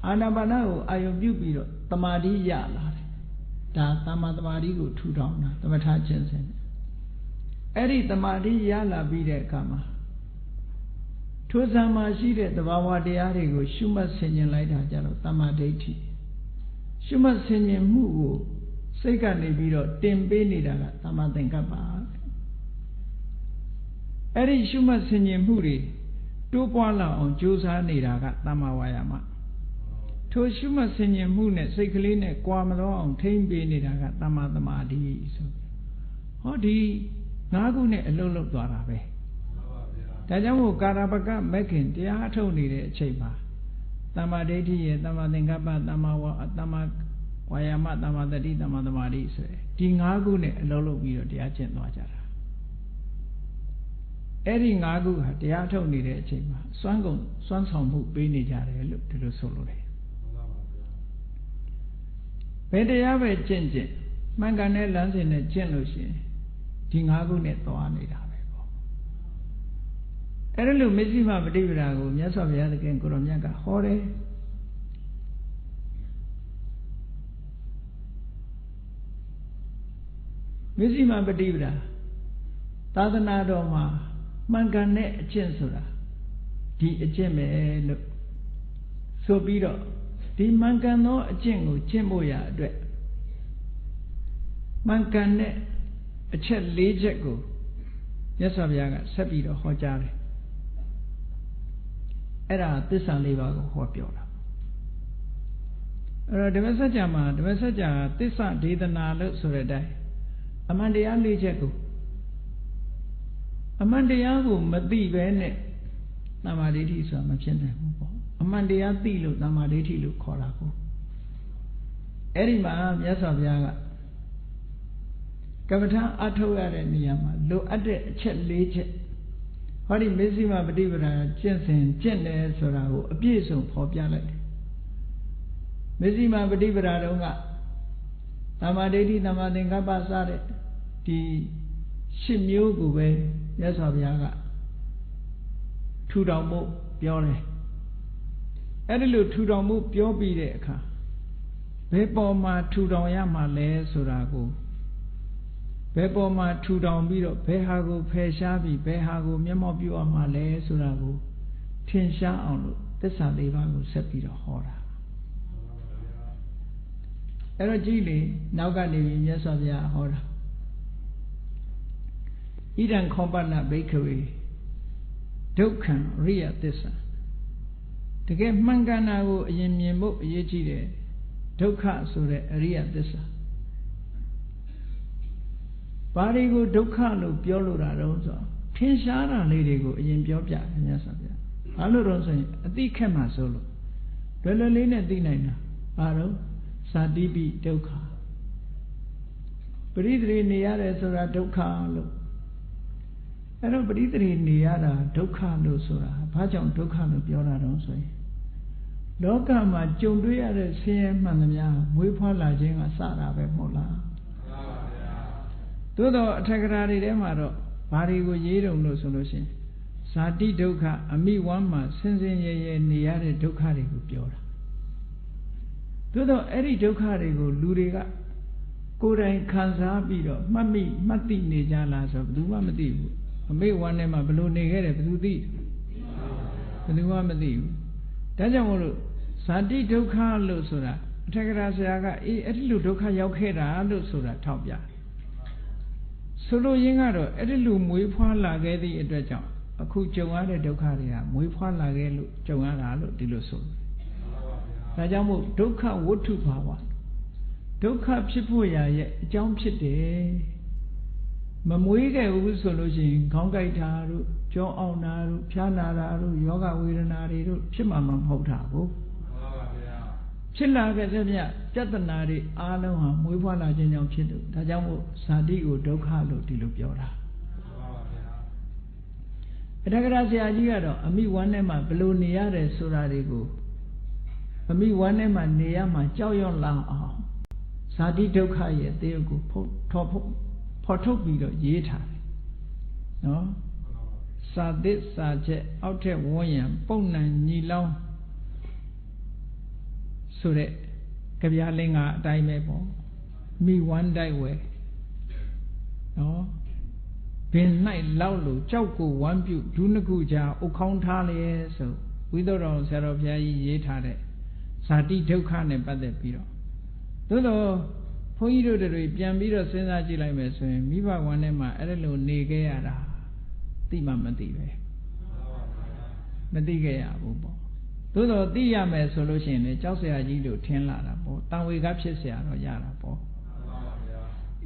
အာနာပါနကိုအာယုံပြုပြီးတော့တမာတိရလာတယ်ဒါသမ္မာတမာတိကိုထူထောင်တာသမထကျင့်စဉ်အဲ့ဒီတမာတိရလာပြီးတဲ့အခါမှာထိုဇာမှာရှိတဲ့သဘာဝတရားတွေကိုရှုမှတ်ဆင်ခြင်လိုက်တာကြတော့တမ္မာဒိဋ္ဌိရှုမှတ်ဆင်ခြင်မှုကိုစိတ်ကနေပြီးတော့တင်ပေးနေတာကတမ္မာသင်္ကပ္ပအဲ့ဒီရှုမှတ်ဆင်ခြင်မှုတွေတိုးပွားလာအောင်ကြိုးစားနေတာကတမ္မာဝါယာမထိုရှုမှတ်ဆင်ခြင်မှုနဲ့စိတ်ကလေးနဲ့ကြွားမတော့အောင်ထိမ့်ပေးနေတာကတမ္မာသမာဓိဆိုဟောဒီ၅ခုနဲ့အလုံးလုံးသွားတာပဲဒါကြောင့်မို့ကာရပကမက္ခင်တရားထုတ်နေတဲ့အချိန်မှာတမ္မာဒိဋ္ဌိရဲ့တမ္မာသင်္ကပ္ပတမ္မာဝါယာမတမ္မာတတိတမ္မာသမာဓိဆိုတဲ့ဒီ၅ခုနဲ့အလုံးလုံးပြီးတော့တရားကျင့်သွားကြတာအဲ့ဒီ၅ခုဟာတရားထုတ်နေတဲ့အချိန်မှာစွမ်းဆောင်မှုပေးနေကြတယ်လို့ဒီလိုဆိုလို့ရတယ်ဘယ်တရားပဲကျင့်မှန်ကန်တဲ့လမ်းစဉ်နဲ့ကျင့်လို့ရှိရင်ဒီ၅ခုနဲ့သွားနေတာပဲပေါ့အဲ့ဒါလို့မစ္စည်းမပฏิပဒါကိုမြတ်စွာဘုရားသခင်ကိုရောမြတ်ကဟောတယ်မစ္စည်းမပฏิပဒါသာသနာတော်မှာမှန်ကန်တဲ့အကျင့်ဆိုတာဒီအကျင့်ပဲလို့ဆိုပြီးတော့ဒီမှန်ကန်သောအကျင့်ကိုကျင့်ဖို့ရအတွက်မှန်ကန်တဲ့အချက်၄ချက်ကိုမြတ်စွာဘုရားကဆက်ပြီးတော့ဟောကြားတယ်အဲ့ဒါသစ္စာ၄ပါးကိုဟောပြောတာအဲ့တော့ဓမ္မစကြာမှာဓမ္မစကြာသစ္စာဒေသနာလို့ဆိုတဲ့အတိုင်းအမှန်တရား၄ချက်ကိုအမှန်တရားကိုမသိဘဲနဲ့တမ္မာဒိဋ္ဌိဆိုတာမဖြစ်နိုင်ဘူးပေါ့အမှန်တရားသိလို့တမ္မာဒိဋ္ဌိလို့ခေါ်တာကိုအဲ့ဒီမှာမြတ်စွာဘုရားကကမ္မထာအထုတ်ရတဲ့နေရာမှာလိုအပ်တဲ့အချက်၄ချက်ဟောဒီမစ္စည်းမပฏิပဒါကျင့်စဉ်ကျင့်တယ်ဆိုတာကိုအပြည့်စုံဖော်ပြလိုက်တယ်မစ္စည်းမပฏิပဒါတုန်းကတမ္မာဒိဋ္ဌိတမ္မာသင်္ကပ္ပစတဲ့ဒီ၈မျိုးကိုပဲမြတ်စွာဘုရားကထူထောင်ဖို့ပြောတယ်အဲ့ဒီလိုထူထောင်မှုပြောပြီးတဲ့အခါဘယ်ပေါ်မှာထူထောင်ရမှာလဲဆိုတာကိုဘယ်ပေါ်မှာထူထောင်ပြီးတော့ဘယ်ဟာကိုဖယ်ရှားပြီးဘယ်ဟာကိုမျက်မှောက်ပြုရမှာလဲဆိုတာကိုထင်ရှားအောင်လို့သစ္စာ၄ပါးကိုဆက်ပြီးတော့ဟောတာအဲ့တော့ကြည့်လေနောက်ကနေပြီးမြတ်စွာဘုရားဟောတာဣဒံခောပနဘိက္ခဝေဒုက္ခံရိယသစ္စာတကယ်မှန်ကန်တာကိုအရင်မြင်ဖို့အရေးကြီးတယ်ဒုက္ခဆိုတဲ့အရိယသစ္စာဘာတွေကိုဒုက္ခလို့ပြောလို့တာတော့ဆိုထင်ရှားတာလေးတွေကိုအရင်ပြောပြတယ်မြတ်စွာဘုရားဘာလို့တော့ဆိုရင်အတိခက်မှဆိုလို့လွယ်လွယ်လေးနဲ့သိနိုင်တာဘာလို့ဇာတိပိဒုက္ခပရိသေနေရတယ်ဆိုတာဒုက္ခလို့အဲ့တော့ပရိသေနေရတာဒုက္ခလို့ဆိုတာဘာကြောင့်ဒုက္ခလို့ပြောတာတော့ဆိုရင်လောကမှာကြုံတွေ့ရတဲ့ဆင်းရဲမှန်သမျှမွေးဖွားလာခြင်းကစတာပဲမဟုတ်လားသို့တော့အထက်ကရာတွေထဲမှာတော့ဘာတွေကိုရေးတုံလို့ဆိုလို့ရှိရင်ဇာတိဒုက္ခအမိဝမ်းမှာဆင်းဆင်းရဲရဲနေရတဲ့ဒုက္ခတွေကိုပြောတာသို့တော့အဲ့ဒီဒုက္ခတွေကိုလူတွေကကိုယ်တိုင်ခံစားပြီးတော့မှတ်သိနေကြလားဆိုတော့ဘယ်သူမှမသိဘူးအမိဝမ်းထဲမှာဘယ်လိုနေခဲ့တယ်ဘယ်သူသိဘယ်သူမှမသိဘူးဒါကြောင့်မို့လို့ ဇာတိဒုက္ခလို့ဆိုတာအထက်ကရာဆရာကအဲ့ဒီလိုဒုက္ခရောက်ခဲ့တာလို့ဆိုတာထောက်ပြဆိုလိုရင်းကတော့အဲ့ဒီလိုမွေးဖွားလာခဲ့သည့်အတွက်ကြောင့်အခုကြုံရတဲ့ဒုက္ခတွေကမွေးဖွားလာခဲ့လို့ကြုံရတာလို့ဒီလိုဆိုဒါကြောင့်မို့ဒုက္ခဝတ္ထုဘာဝဒုက္ခဖြစ်ဖို့ရာရဲ့အကြောင်းဖြစ်တယ်မမွေးခဲ့ဘူးဆိုလို့ရှိရင်ခေါင်းကိုက်တာတို့ကြောအောင်တာတို့ဖျားနာတာတို့ယောဂဝေဒနာတွေတို့ဖြစ်မှာမဟုတ်တာဘူးဖြစ်လာခဲ့တဲ့ပြဿနာတွေအားလုံးဟာမွေးဖွားလာခြင်းကြောင့်ဖြစ်တယ်ဒါကြောင့်မို့ဇာတိကိုဒုက္ခလို့ဒီလိုပြောတာအတ္တကရာဆရာကြီးကတော့အမိဝမ်းထဲမှာဘယ်လိုနေရတယ်ဆိုတာတွေကိုအမိဝမ်းထဲမှာနေရမှာကြောက်ရွံ့လာအောင်ဇာတိဒုက္ခရဲ့အသေးကိုဖော်ထုတ်ပြီးတော့ရေးထားတယ်နော်စာသစ်စာချက်အောက်ထက်ဝန်းရံပုံနှံညီလောင်းဆိုတဲ့ကြပြလင်းကအတိုင်းပဲပေါ့မိဝမ်းတိုက်ဝဲနော်ဘင်၌လောက်လို့ကြောက်ကိုဝမ်းပြုဒုနှစ်ခုကြာအုတ်ခေါင်းထားလေဆိုဝိသုဒ္ဓောဆရာတော်ဘုရားကြီးရေးထားတဲ့ဇာတိဒုက္ခနဲ့ပတ်သက်ပြီးတော့သို့တော့ဘုန်းကြီးတို့တွေပြန်ပြီးတော့စဉ်းစားကြည့်လိုက်မယ်ဆိုရင်မိဘဝမ်းထဲမှာအဲ့လိုနေခဲ့ရတာသိမှမသိပဲမသိခဲ့ရဘူးပေါ့သို့တော့သိရမယ်ဆိုလို့ရှိရင်လည်းကြောက်စရာကြီးလို့ထင်လာတာပေါ့တန်ဝေကဖြစ်เสียတော့ရတာပေါ့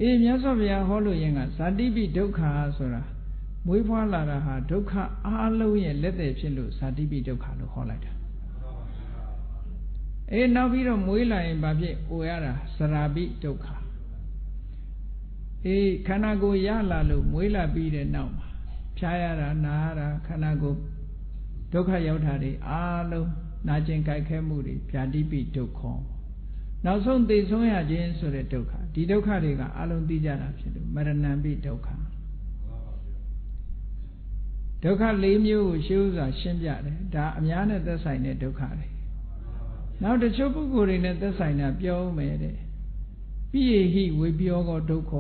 အေးမြတ်စွာဘုရားဟောလို့ရင်ကဇာတိပိဒုက္ခဆိုတာမွေးဖွားလာတာဟာဒုက္ခအားလုံးရဲ့လက်သည်ဖြစ်လို့ဇာတိပိဒုက္ခလို့ဟောလိုက်တာအေးနောက်ပြီးတော့မွေးလာရင်ဘာဖြစ်အိုရတာစရာပိဒုက္ခအေးခန္ဓာကိုယ်ရလာလို့မွေးလာပြီးတဲ့နောက်မှာဖြားရတာနာရတာခန္ဓာကိုယ်ဒုက္ခရောက်တာတွေအားလုံးနာကျင်ကြိုက်ခဲမှုတွေဗျာတိပိဒုက္ခနောက်ဆုံးသိဆုံးရခြင်းဆိုတဲ့ဒုက္ခဒီဒုက္ခတွေကအလုံးသိကြတာဖြစ်လို့မရဏံပိဒုက္ခဒုက္ခ၄မျိုးကိုရှင်းဥစွာရှင်းပြတယ်ဒါအများနဲ့သက်ဆိုင်တဲ့ဒုက္ခတွေနောက်တချို့ပုဂ္ဂိုလ်တွေနဲ့သက်ဆိုင်တာပြောမယ်တဲ့ပိယဟိဝေပြောကောဒုက္ခ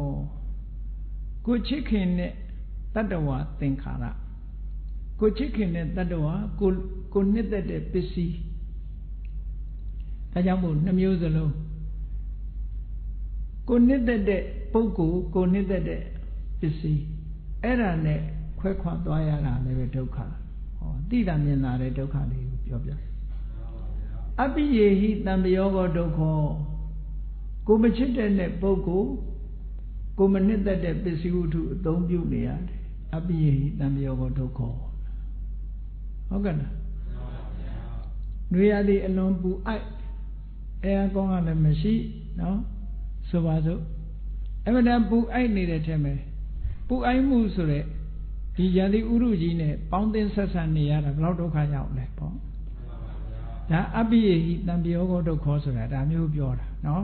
ကိုချစ်ခင်တဲ့တတ္တဝါသင်္ခါရကိုချစ်ခင်တဲ့တတ္တဝါကိုနှစ်သက်တဲ့ပစ္စည်းဒါကြောင့်မို့နှမျိုးစလုံးကိုနှစ်သက်တဲ့ပုဂ္ဂိုလ်ကိုနှစ်သက်တဲ့ပစ္စည်းအဲ့ဒါနဲ့ခွဲခွာသွားရတာလည်းပဲဒုက္ခဟောသိတာမြင်တာတဲ့ဒုက္ခလေးကိုပြောပြအပိယေဟိတံပယောကောဒုက္ခကိုမချစ်တဲ့ပုဂ္ဂိုလ်ကိုမနှစ်သက်တဲ့ပစ္စည်းဝတ္ထုအသုံးပြုနေရတယ်အပိယေဟိတံပယောကောဒုက္ခဟုတ်ကဲ့လားနွေရသည်အလွန်ပူအိုက်အဲအကောင်းကလည်းမရှိနော်ဆိုပါစို့အမှန်တန်ပူအိုက်နေတဲ့ထဲမှာပူအိုက်မှုဆိုတဲ့ဒီယန္တိဥရုကြီးနဲ့ပေါင်းသင်းဆက်ဆံနေရတာဘယ်လောက်ဒုက္ခရောက်လဲပေါ့ဒါအပိယေဟိတံပယောကောဒုက္ခဆိုတာဒါမျိုးပြောတာနော်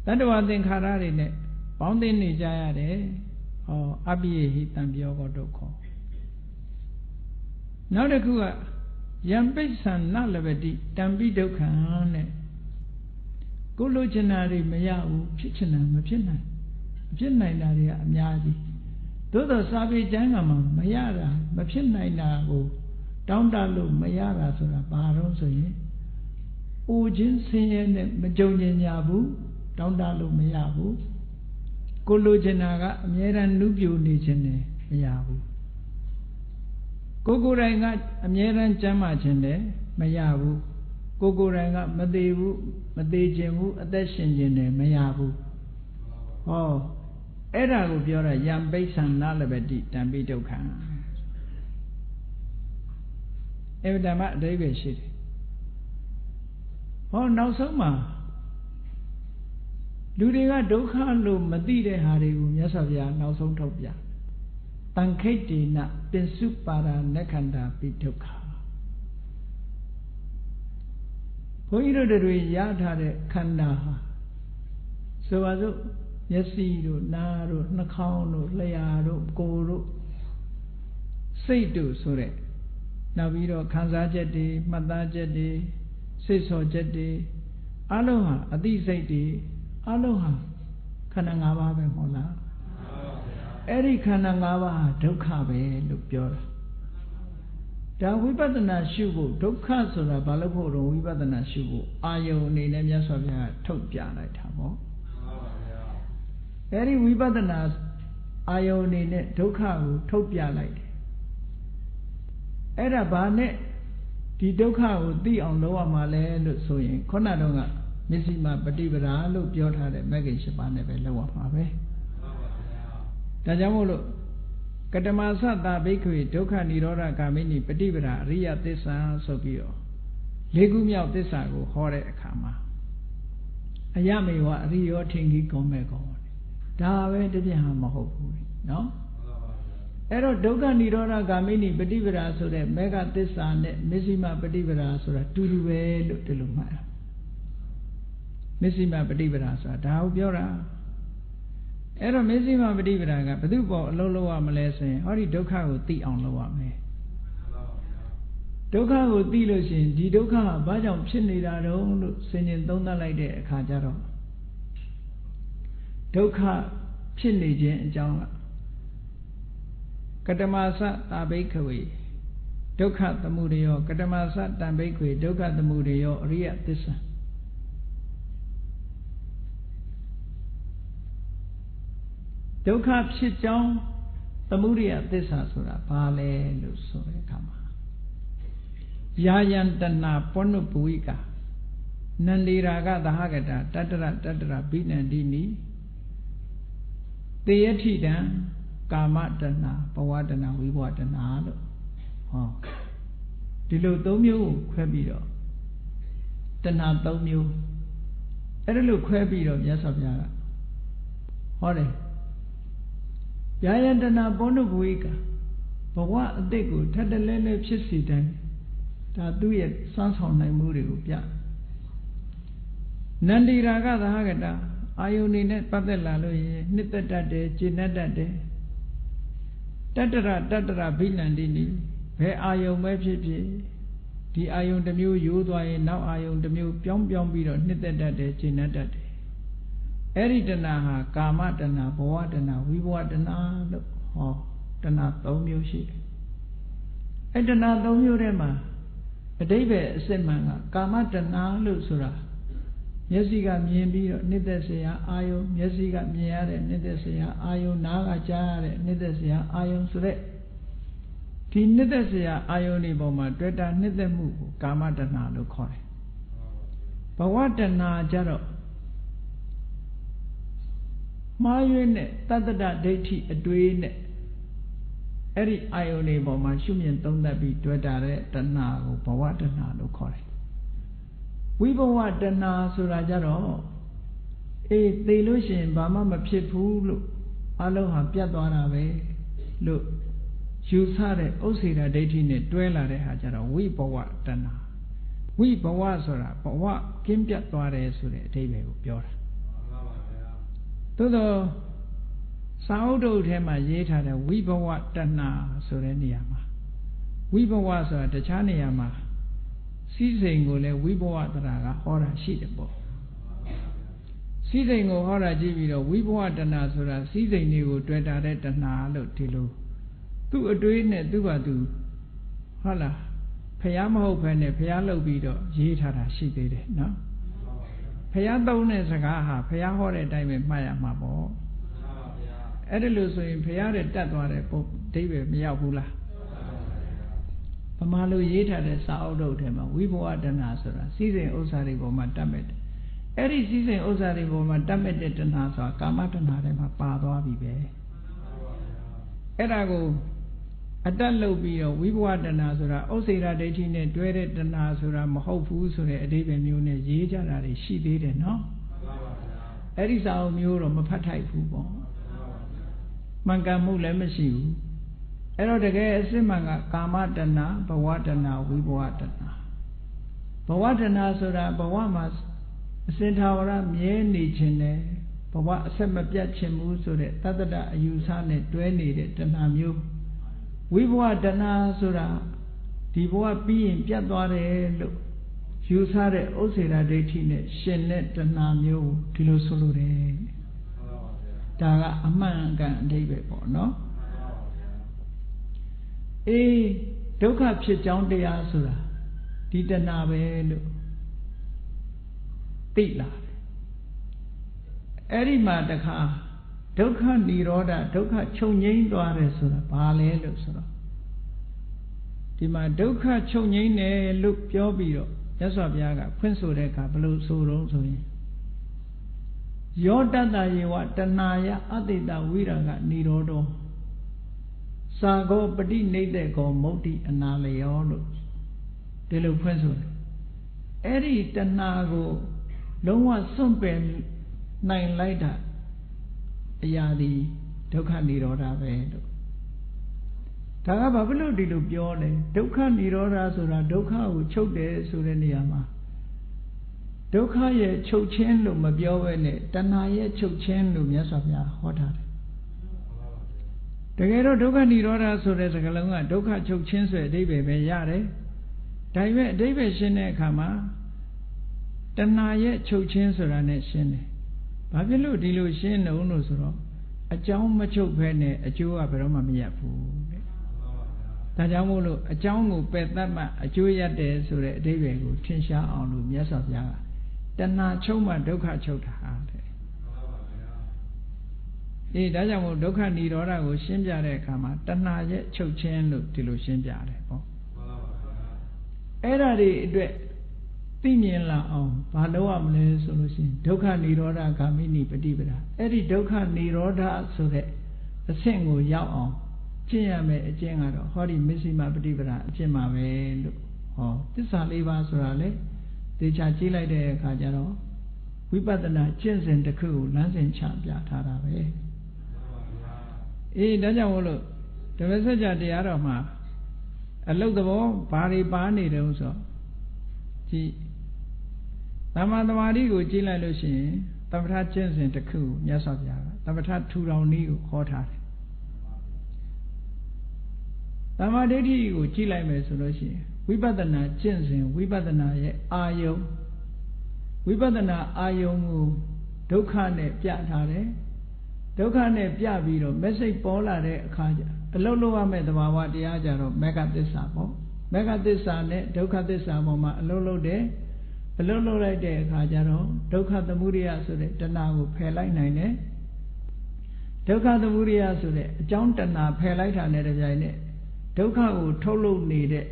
တတ္တဝသင်္ခါရတွေနဲ့ပေါင်းသင်းနေကြရတယ်ဟောအပိယေဟိတံပယောကောဒုက္ခနောက်တစ်ခုကယံပိဿံနလဗတိတံပိဒုက္ခံနဲ့ကိုလိုချင်တာတွေမရဘူးဖြစ်ချင်တာမဖြစ်နိုင်မဖြစ်နိုင်တာတွေကအများကြီးသို့သောစာပေကျမ်းကမှမရတာမဖြစ်နိုင်တာကိုတောင်းတလို့မရတာဆိုတာဘာလို့ဆိုရင်အိုခြင်းဆင်းရဲနဲ့မကြုံကျင်ကြဘူးတောင်းတလို့မရဘူးကိုလိုချင်တာကအမြဲတမ်းနုပြိုနေခြင်းနဲ့မရဘူးကိုယ်တိုင်ကအမြဲတမ်းကြမ်းမှခြင်းနဲ့မရဘူးကိုယ်တိုင်ကမသေးဘူးမသေးခြင်းဘူးအသက်ရှင်ခြင်းနဲ့မရဘူးဟောအဲ့ဒါကိုပြောတာယံပိဿံနလဗတိတံပိဒုက္ခံအဲ့ဒါမှအဓိပ္ပာယ်ရှိတယ်ဟောနောက်ဆုံးမှာလူတွေကဒုက္ခလို့မသိတဲ့ဟာတွေကိုမြတ်စွာဘုရားနောက်ဆုံးထုတ်ပြတန်ခိတ်တေနပင်စုပါရနခန္ဓာပိဒုက္ခဘုန်းကြီးတို့တွေရထားတဲ့ခန္ဓာဟာဆိုပါစို့မျက်စိတို့နားတို့နှာခေါင်းတို့လျှာတို့ကိုယ်တို့စိတ်တို့ဆိုတဲ့နောက်ပြီးတော့ခံစားချက်တွေမှတ်သားချက်တွေစိတ်ဆော်ချက်တွေအလုံးဟာအသိစိတ်တွေအလုံးဟာခန္ဓာ၅ပါးပဲမဟုတ်လားအဲ့ဒီခန္ဓာ၅ပါးဟာဒုက္ခပဲလို့ပြောတာ ဒါဝိပဿနာရှုဖို့ဒုက္ခဆိုတာဘာလို့ဖို့တော့ဝိပဿနာရှုဖို့အာယုန်အနေနဲ့မြတ်စွာဘုရားထုတ်ပြလိုက်တာပေါ့အဲဒီဝိပဿနာအာယုန်အနေနဲ့ဒုက္ခကိုထုတ်ပြလိုက်တယ်အဲ့ဒါဘာနဲ့ဒီဒုက္ခကိုသိအောင်လုပ်ရမှာလဲလို့ဆိုရင်ခုနတုန်းကမျက်စိမှာပฏิပဒါလို့ပြောထားတဲ့မဂ္ဂင်၈ပါးနဲ့ပဲလုပ်ရမှာပဲဒါကြောင့်မို့လို့ကတမသတ္တဘိက္ခဝေဒုက္ခនិရောဓဂာမိနိပฏิပဒါအရိယသစ္စာဆိုပြီးတော့၄ခုမြောက်သစ္စာကိုဟောတဲ့အခါမှာအယမေဝအရိယောထင်ကြီးကောမဲ့ကောဒါပဲတပြည့်ဟာမဟုတ်ဘူးနော်အဲ့တော့ဒုက္ခនិရောဓဂာမိနိပฏิပဒါဆိုတဲ့မေဃသစ္စာနဲ့မဇ္ဈိမပฏิပဒါဆိုတာတူတူပဲလို့ဒီလိုမှတ်ရမဇ္ဈိမပฏิပဒါဆိုတာဒါကိုပြောတာအဲ့တော့မဇ္ဈိမပฏิပဒါကဘယ်သူပေါ်အလုံးလုံးရမလဲဆိုရင်ဟောဒီဒုက္ခကိုသိအောင်လုပ်ရမယ်ဒုက္ခကိုသိလို့ရှိရင်ဒီဒုက္ခကဘာကြောင့်ဖြစ်နေတာတုံးလို့ဆင်ခြင်သုံးသပ်လိုက်တဲ့အခါကျတော့ဒုက္ခဖြစ်နေခြင်းအကြောင်းကတမသတာဘိက္ခဝေဒုက္ခသမုဒယောကတမသတံဘိက္ခဝေဒုက္ခသမုဒယောအရိယသစ္စာဒုက္ခဖြစ်ကြောင်းသမုဒယသစ္စာဆိုတာဘာလဲလို့ဆိုတဲ့အခါမှာယာယံတဏပောနုပဝိကာနန္ဒီရာဂသဟကတတတ္တရဘိနန္ဒီနိတေယထိတံကာမတဏဘဝတဏဝိဘဝတဏလို့ဟောဒီလို၃မျိုးကိုခွဲပြီးတော့တဏ၃မျိုးအဲ့ဒါလို့ခွဲပြီးတော့မြတ်စွာဘုရားကဟောတယ်ယာယတနာပောနုဘဝိကဘဝအတိတ်ကိုထပ်တလဲလဲဖြစ်စီတိုင်းဒါသူ့ရဲ့စွမ်းဆောင်နိုင်မှုတွေကိုပြနန္ဒီရာဂသဟကတအာယုန်နေနဲ့ပတ်သက်လာလို့ရင်နှစ်သက်တတ်တယ်ကျေနပ်တတ်တယ်တတ္တရဘိနန္ဒီနိဘယ်အာယုန်ပဲဖြစ်ဖြစ်ဒီအာယုန်တစ်မျိုးရိုးသွားရင်နောက်အာယုန်တစ်မျိုးပြောင်းပြီးတော့နှစ်သက်တတ်တယ်ကျေနပ်တတ်တယ်အဲ့ဒီတဏှာဟာကာမတဏှာဘဝတဏှာဝိဘဝတဏှာလို့ဟောတဏှာ၃မျိုးရှိတယ်အဲ့တဏှာ၃မျိုးထဲမှာအဓိပ္ပာယ်အစစ်မှန်ကကာမတဏှာလို့ဆိုတာမျက်စိကမြင်ပြီးတော့နှစ်သက်စရာအာယုံမျက်စိကမြင်ရတဲ့နှစ်သက်စရာအာယုံနားကကြားရတဲ့နှစ်သက်စရာအာယုံဆိုတဲ့ဒီနှစ်သက်စရာအာယုံတွေပေါ်မှာတွေ့တာနှစ်သက်မှုကိုကာမတဏှာလို့ခေါ်တယ်ဘဝတဏှာကြတော့မှားယွင်းတဲ့တတ္တဒိဋ္ဌိအတွေးနဲ့အဲ့ဒီအာယုန်တွေပေါ်မှာရှုမြင်သုံးသပ်ပြီးတွေ့တာတဲ့တဏှာကိုဘဝတဏှာလို့ခေါ်တယ်ဝိဘဝတဏှာဆိုတာကြတော့သိလို့ရှိရင်ဘာမှမဖြစ်ဘူးလို့အလုံးဟာပြတ်သွားတာပဲလို့ယူဆတဲ့ဥစ္စေတာဒိဋ္ဌိနဲ့တွဲလာတဲ့ဟာကြတော့ဝိဘဝတဏှာဝိဘဝဆိုတာဘဝကင်းပြတ်သွားတယ်ဆိုတဲ့အဓိပ္ပာယ်ကိုပြောတာသို့သောစာအုပ်တုပ်ထဲမှာရေးထားတဲ့ဝိဘဝတဏှာဆိုတဲ့နေရာမှာဝိဘဝဆိုတာတခြားနေရာမှာစည်းစိမ်ကိုလည်းဝိဘဝတရားကဟောတာရှိတယ်ပေါ့စည်းစိမ်ကိုဟောတာကြည့်ပြီးတော့ဝိဘဝတဏှာဆိုတာစည်းစိမ်တွေကိုတွေ့တာတဲ့တဏှာလို့ဒီလိုသူ့အတွေးနဲ့သူ့ဘာသူဟုတ်လားဖျားမဟုတ်ဘဲနဲ့ဖျားလုပ်ပြီးတော့ရေးထားတာရှိသေးတယ်နော်ဖျားသုံးတဲ့စကားဟာဖျားဟောတဲ့အတိုင်းပဲမှတ်ရမှာပေါ့အဲ့ဒါလို့ဆိုရင်ဖျားတဲ့တတ်သွားတဲ့ပုံအဓိပ္ပာယ်မရောက်ဘူးလားဗမာလိုရေးထားတဲ့စာအုပ်တုပ်ထဲမှာဝိဘဝတဏှာဆိုတာစည်းစိမ်ဥစ္စာတွေပေါ်မှာတတ်မဲ့တယ်အဲ့ဒီစည်းစိမ်ဥစ္စာတွေပေါ်မှာတတ်မဲ့တဲ့တဏှာဆိုတာကာမတဏှာထဲမှာပါသွားပြီပဲအဲ့ဒါကိုအတတ်လုပ်ပြီးတော့ဝိဘဝတဏှာဆိုတာဥစ္စေရာဒိဋ္ဌိနဲ့တွဲတဲ့တဏှာဆိုတာမဟုတ်ဘူးဆိုတဲ့အဓိပ္ပာယ်မျိုးနဲ့ရေးကြတာတွေရှိသေးတယ်နော်အဲ့ဒီစာအုပ်မျိုးတော့မဖတ်ထိုက်ဘူးပေါ့မှန်ကန်မှုလည်းမရှိဘူးအဲ့တော့တကယ်အစစ်မှန်ကကာမတဏှာဘဝတဏှာဝိဘဝတဏှာဘဝတဏှာဆိုတာဘဝမှာအစဉ်သာဝရမြဲနေခြင်းနဲ့ဘဝအဆက်မပြတ်ခြင်းမှုဆိုတဲ့တတ္တအယူဆနဲ့တွဲနေတဲ့တဏှာမျိုးဝိဘဝတဏှာဆိုတာဒီဘဝပြီးရင်ပြတ်သွားတယ်လို့ယူဆတဲ့ဥစ္စေရာဒိဋ္ဌိနဲ့ရှင်တဲ့တဏှာမျိုးဒီလိုဆိုလိုတယ်ဒါကအမှန်ကန်အဓိပ္ပာယ်ပေါ့နော်စ ဒုက္ခဖြစ်ကြောင်းတရားဆိုတာဒီတဏှာပဲလို့သိလာတယ်အဲ့ဒီမှာတခါဒုက္ခនិရောဓဒုက္ခချုပ်ငြိမ်းသွားတယ်ဆိုတာဘာလဲလို့ဆိုတော့ဒီမှာဒုက္ခချုပ်ငြိမ်းတယ်လို့ပြောပြီးတော့မြတ်စွာဘုရားကဖွင့်ဆိုတဲ့အခါဘယ်လိုဆိုတော့ဆိုရင်ယောတတ္တယေဝတဏှာယအတိတဝိရာဂនិရောဓောသာဂောပฏิနိဒေကောမုတ်တိအနာလယောလို့ဒီလိုဖွင့်ဆိုတယ်အဲ့ဒီတဏှာကိုလုံးဝစွန့်ပယ်နိုင်လိုက်တာအရာဒီဒုက္ခនិရောဓပဲလို့ဒါကဘာဖြစ်လို့ဒီလိုပြောလဲဒုက္ခនិရောဓဆိုတာဒုက္ခကိုချုပ်တယ်ဆိုတဲ့နေရာမှာဒုက္ခရဲ့ချုပ်ခြင်းလို့မပြောဘဲနဲ့တဏှာရဲ့ချုပ်ခြင်းလို့မြတ်စွာဘုရားဟောထားတယ်တကယ်တော့ဒုက္ခនិရောဓဆိုတဲ့စကားလုံးကဒုက္ခချုပ်ခြင်းဆိုတဲ့အဓိပ္ပာယ်ပဲရတယ်ဒါပေမဲ့အဓိပ္ပာယ်ရှင်းတဲ့အခါမှာတဏှာရဲ့ချုပ်ခြင်းဆိုတာနဲ့ရှင်းတယ်ဘာဖြစ်လို့ဒီလိုရှင်းတယ်လို့ဆိုတော့အကြောင်းမချုပ်ဘဲနဲ့အကျိုးကဘယ်တော့မှမရဘူးတဲ့ဒါကြောင့်မို့လို့အကြောင်းကိုပယ်တတ်မှအကျိုးရတယ်ဆိုတဲ့အဓိပ္ပာယ်ကိုထင်ရှားအောင်လို့မြတ်စွာဘုရားကတဏှာချုပ်မှဒုက္ခချုပ်တာတဲ့ဒါကြောင့်မို့ဒုက္ခនិရောဓကိုရှင်းပြတဲ့အခါမှာတဏှာရဲ့ချုပ်ခြင်းလို့ဒီလိုရှင်းပြတယ်ပေါ့အဲ့ဒါတွေအတွက်သိမြင်လာအောင်ဘာလုပ်ရမလဲဆိုလို့ရှိရင်ဒုက္ခនិရောဓဂ ामि နိပฏิပဒါအဲ့ဒီဒုက္ခនិရောဓဆိုတဲ့အဆင့်ကိုရောက်အောင်ကျင့်ရမယ်အကျင့်ကတော့ဟောဒီမစ္စည်းမပฏิပဒါအကျင့်မှာပဲလို့ဟောသစ္စာ၄ပါးဆိုတာလေသေချာကြည့်လိုက်တဲ့အခါကျတော့ဝိပဿနာကျင့်စဉ်တစ်ခုကိုလမ်းစဉ်ချပြထားတာပဲဒါကြောင့်မို့လို့ဓမ္မစကြာတရားတော်မှာအလုတ်သဘောဘာတွေပါနေတယ်ဆိုတော့ကြည့်သမ္မာသမာဓိကိုကြည့်လိုက်လို့ရှိရင်သမထကျင့်စဉ်တစ်ခုမြတ်စွာဘုရားကသမထထူထောင်နည်းကိုခေါ်ထားတယ်သမ္မာဒိဋ္ဌိကိုကြည့်လိုက်မယ်ဆိုလို့ရှိရင်ဝိပဿနာကျင့်စဉ်ဝိပဿနာရဲ့အာယုံဝိပဿနာအာယုံကိုဒုက္ခနဲ့ပြထားတယ်ဒုက္ခနဲ့ပြပြီးတော့ message ပေါ်လာတဲ့အခါကျအလုံးလုံးရမယ့်သဘာဝတရားကြတော့မေဃသစ္စာပေါ့မေဃသစ္စာနဲ့ဒုက္ခသစ္စာပေါ်မှာအလုံးလုံးတယ်အလုံးလုံးလိုက်တဲ့အခါကျတော့ဒုက္ခသမုဒယဆိုတဲ့တဏှာကိုဖယ်လိုက်နိုင်တယ်ဒုက္ခသမုဒယဆိုတဲ့အကြောင်းတဏှာဖယ်လိုက်တာနဲ့တပြိုင်နက်ဒုက္ခကိုထုတ်လုပ်နေတဲ့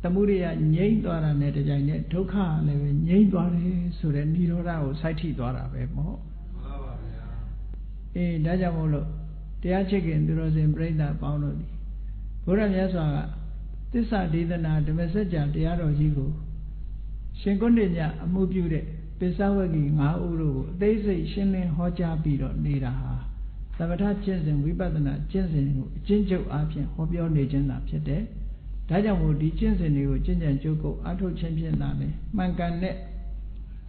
သမုဒယငြိမ့်သွားတာနဲ့တပြိုင်နက်ဒုက္ခလည်းပဲငြိမ့်သွားတယ်ဆိုတဲ့និရောဓကိုစိုက်ထိသွားတာပဲပေါ့ဒါကြောင့်မို့လို့တရားချစ်ခင်သူတော်စင်ပြိဿပေါင်းတို့ဒီဘုရားမြတ်စွာကသစ္စာဒေသနာဓမ္မစကြာတရားတော်ကြီးကိုရှင်ကုဏ္ဏညအမှုပြုတဲ့ပိဿဝဂီ9ဦးတို့ကိုအသေးစိတ်ရှင်းလင်းဟောကြားပြီးတော့နေတာဟာသမထကျင့်စဉ်ဝိပဿနာကျင့်စဉ်ကိုအကျဉ်းချုပ်အားဖြင့်ဟောပြောနေခြင်းသာဖြစ်တယ်။ဒါကြောင့်မို့ဒီကျင့်စဉ်တွေကိုကျင့်ကြံကြိုးကုပ်အားထုတ်ခြင်းဖြင့်သာလေမှန်ကန်တဲ့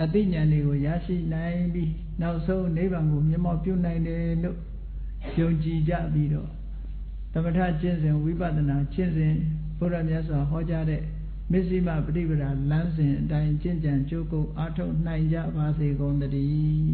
အသိဉာဏ်တွေကိုရရှိနိုင်ပြီးနောက်ဆုံးနိဗ္ဗာန်ကိုမျက်မှောက်ပြုနိုင်တယ်လို့ယုံကြည်ကြပြီးတော့သမထကျင့်စဉ်ဝိပဿနာကျင့်စဉ်ဘုရားမြတ်စွာဟောကြားတဲ့မစ္စည်းမပฏิပဒါလမ်းစဉ်အတိုင်းကျင့်ကြံကြိုးကုပ်အားထုတ်နိုင်ကြပါစေကုန်သတည်း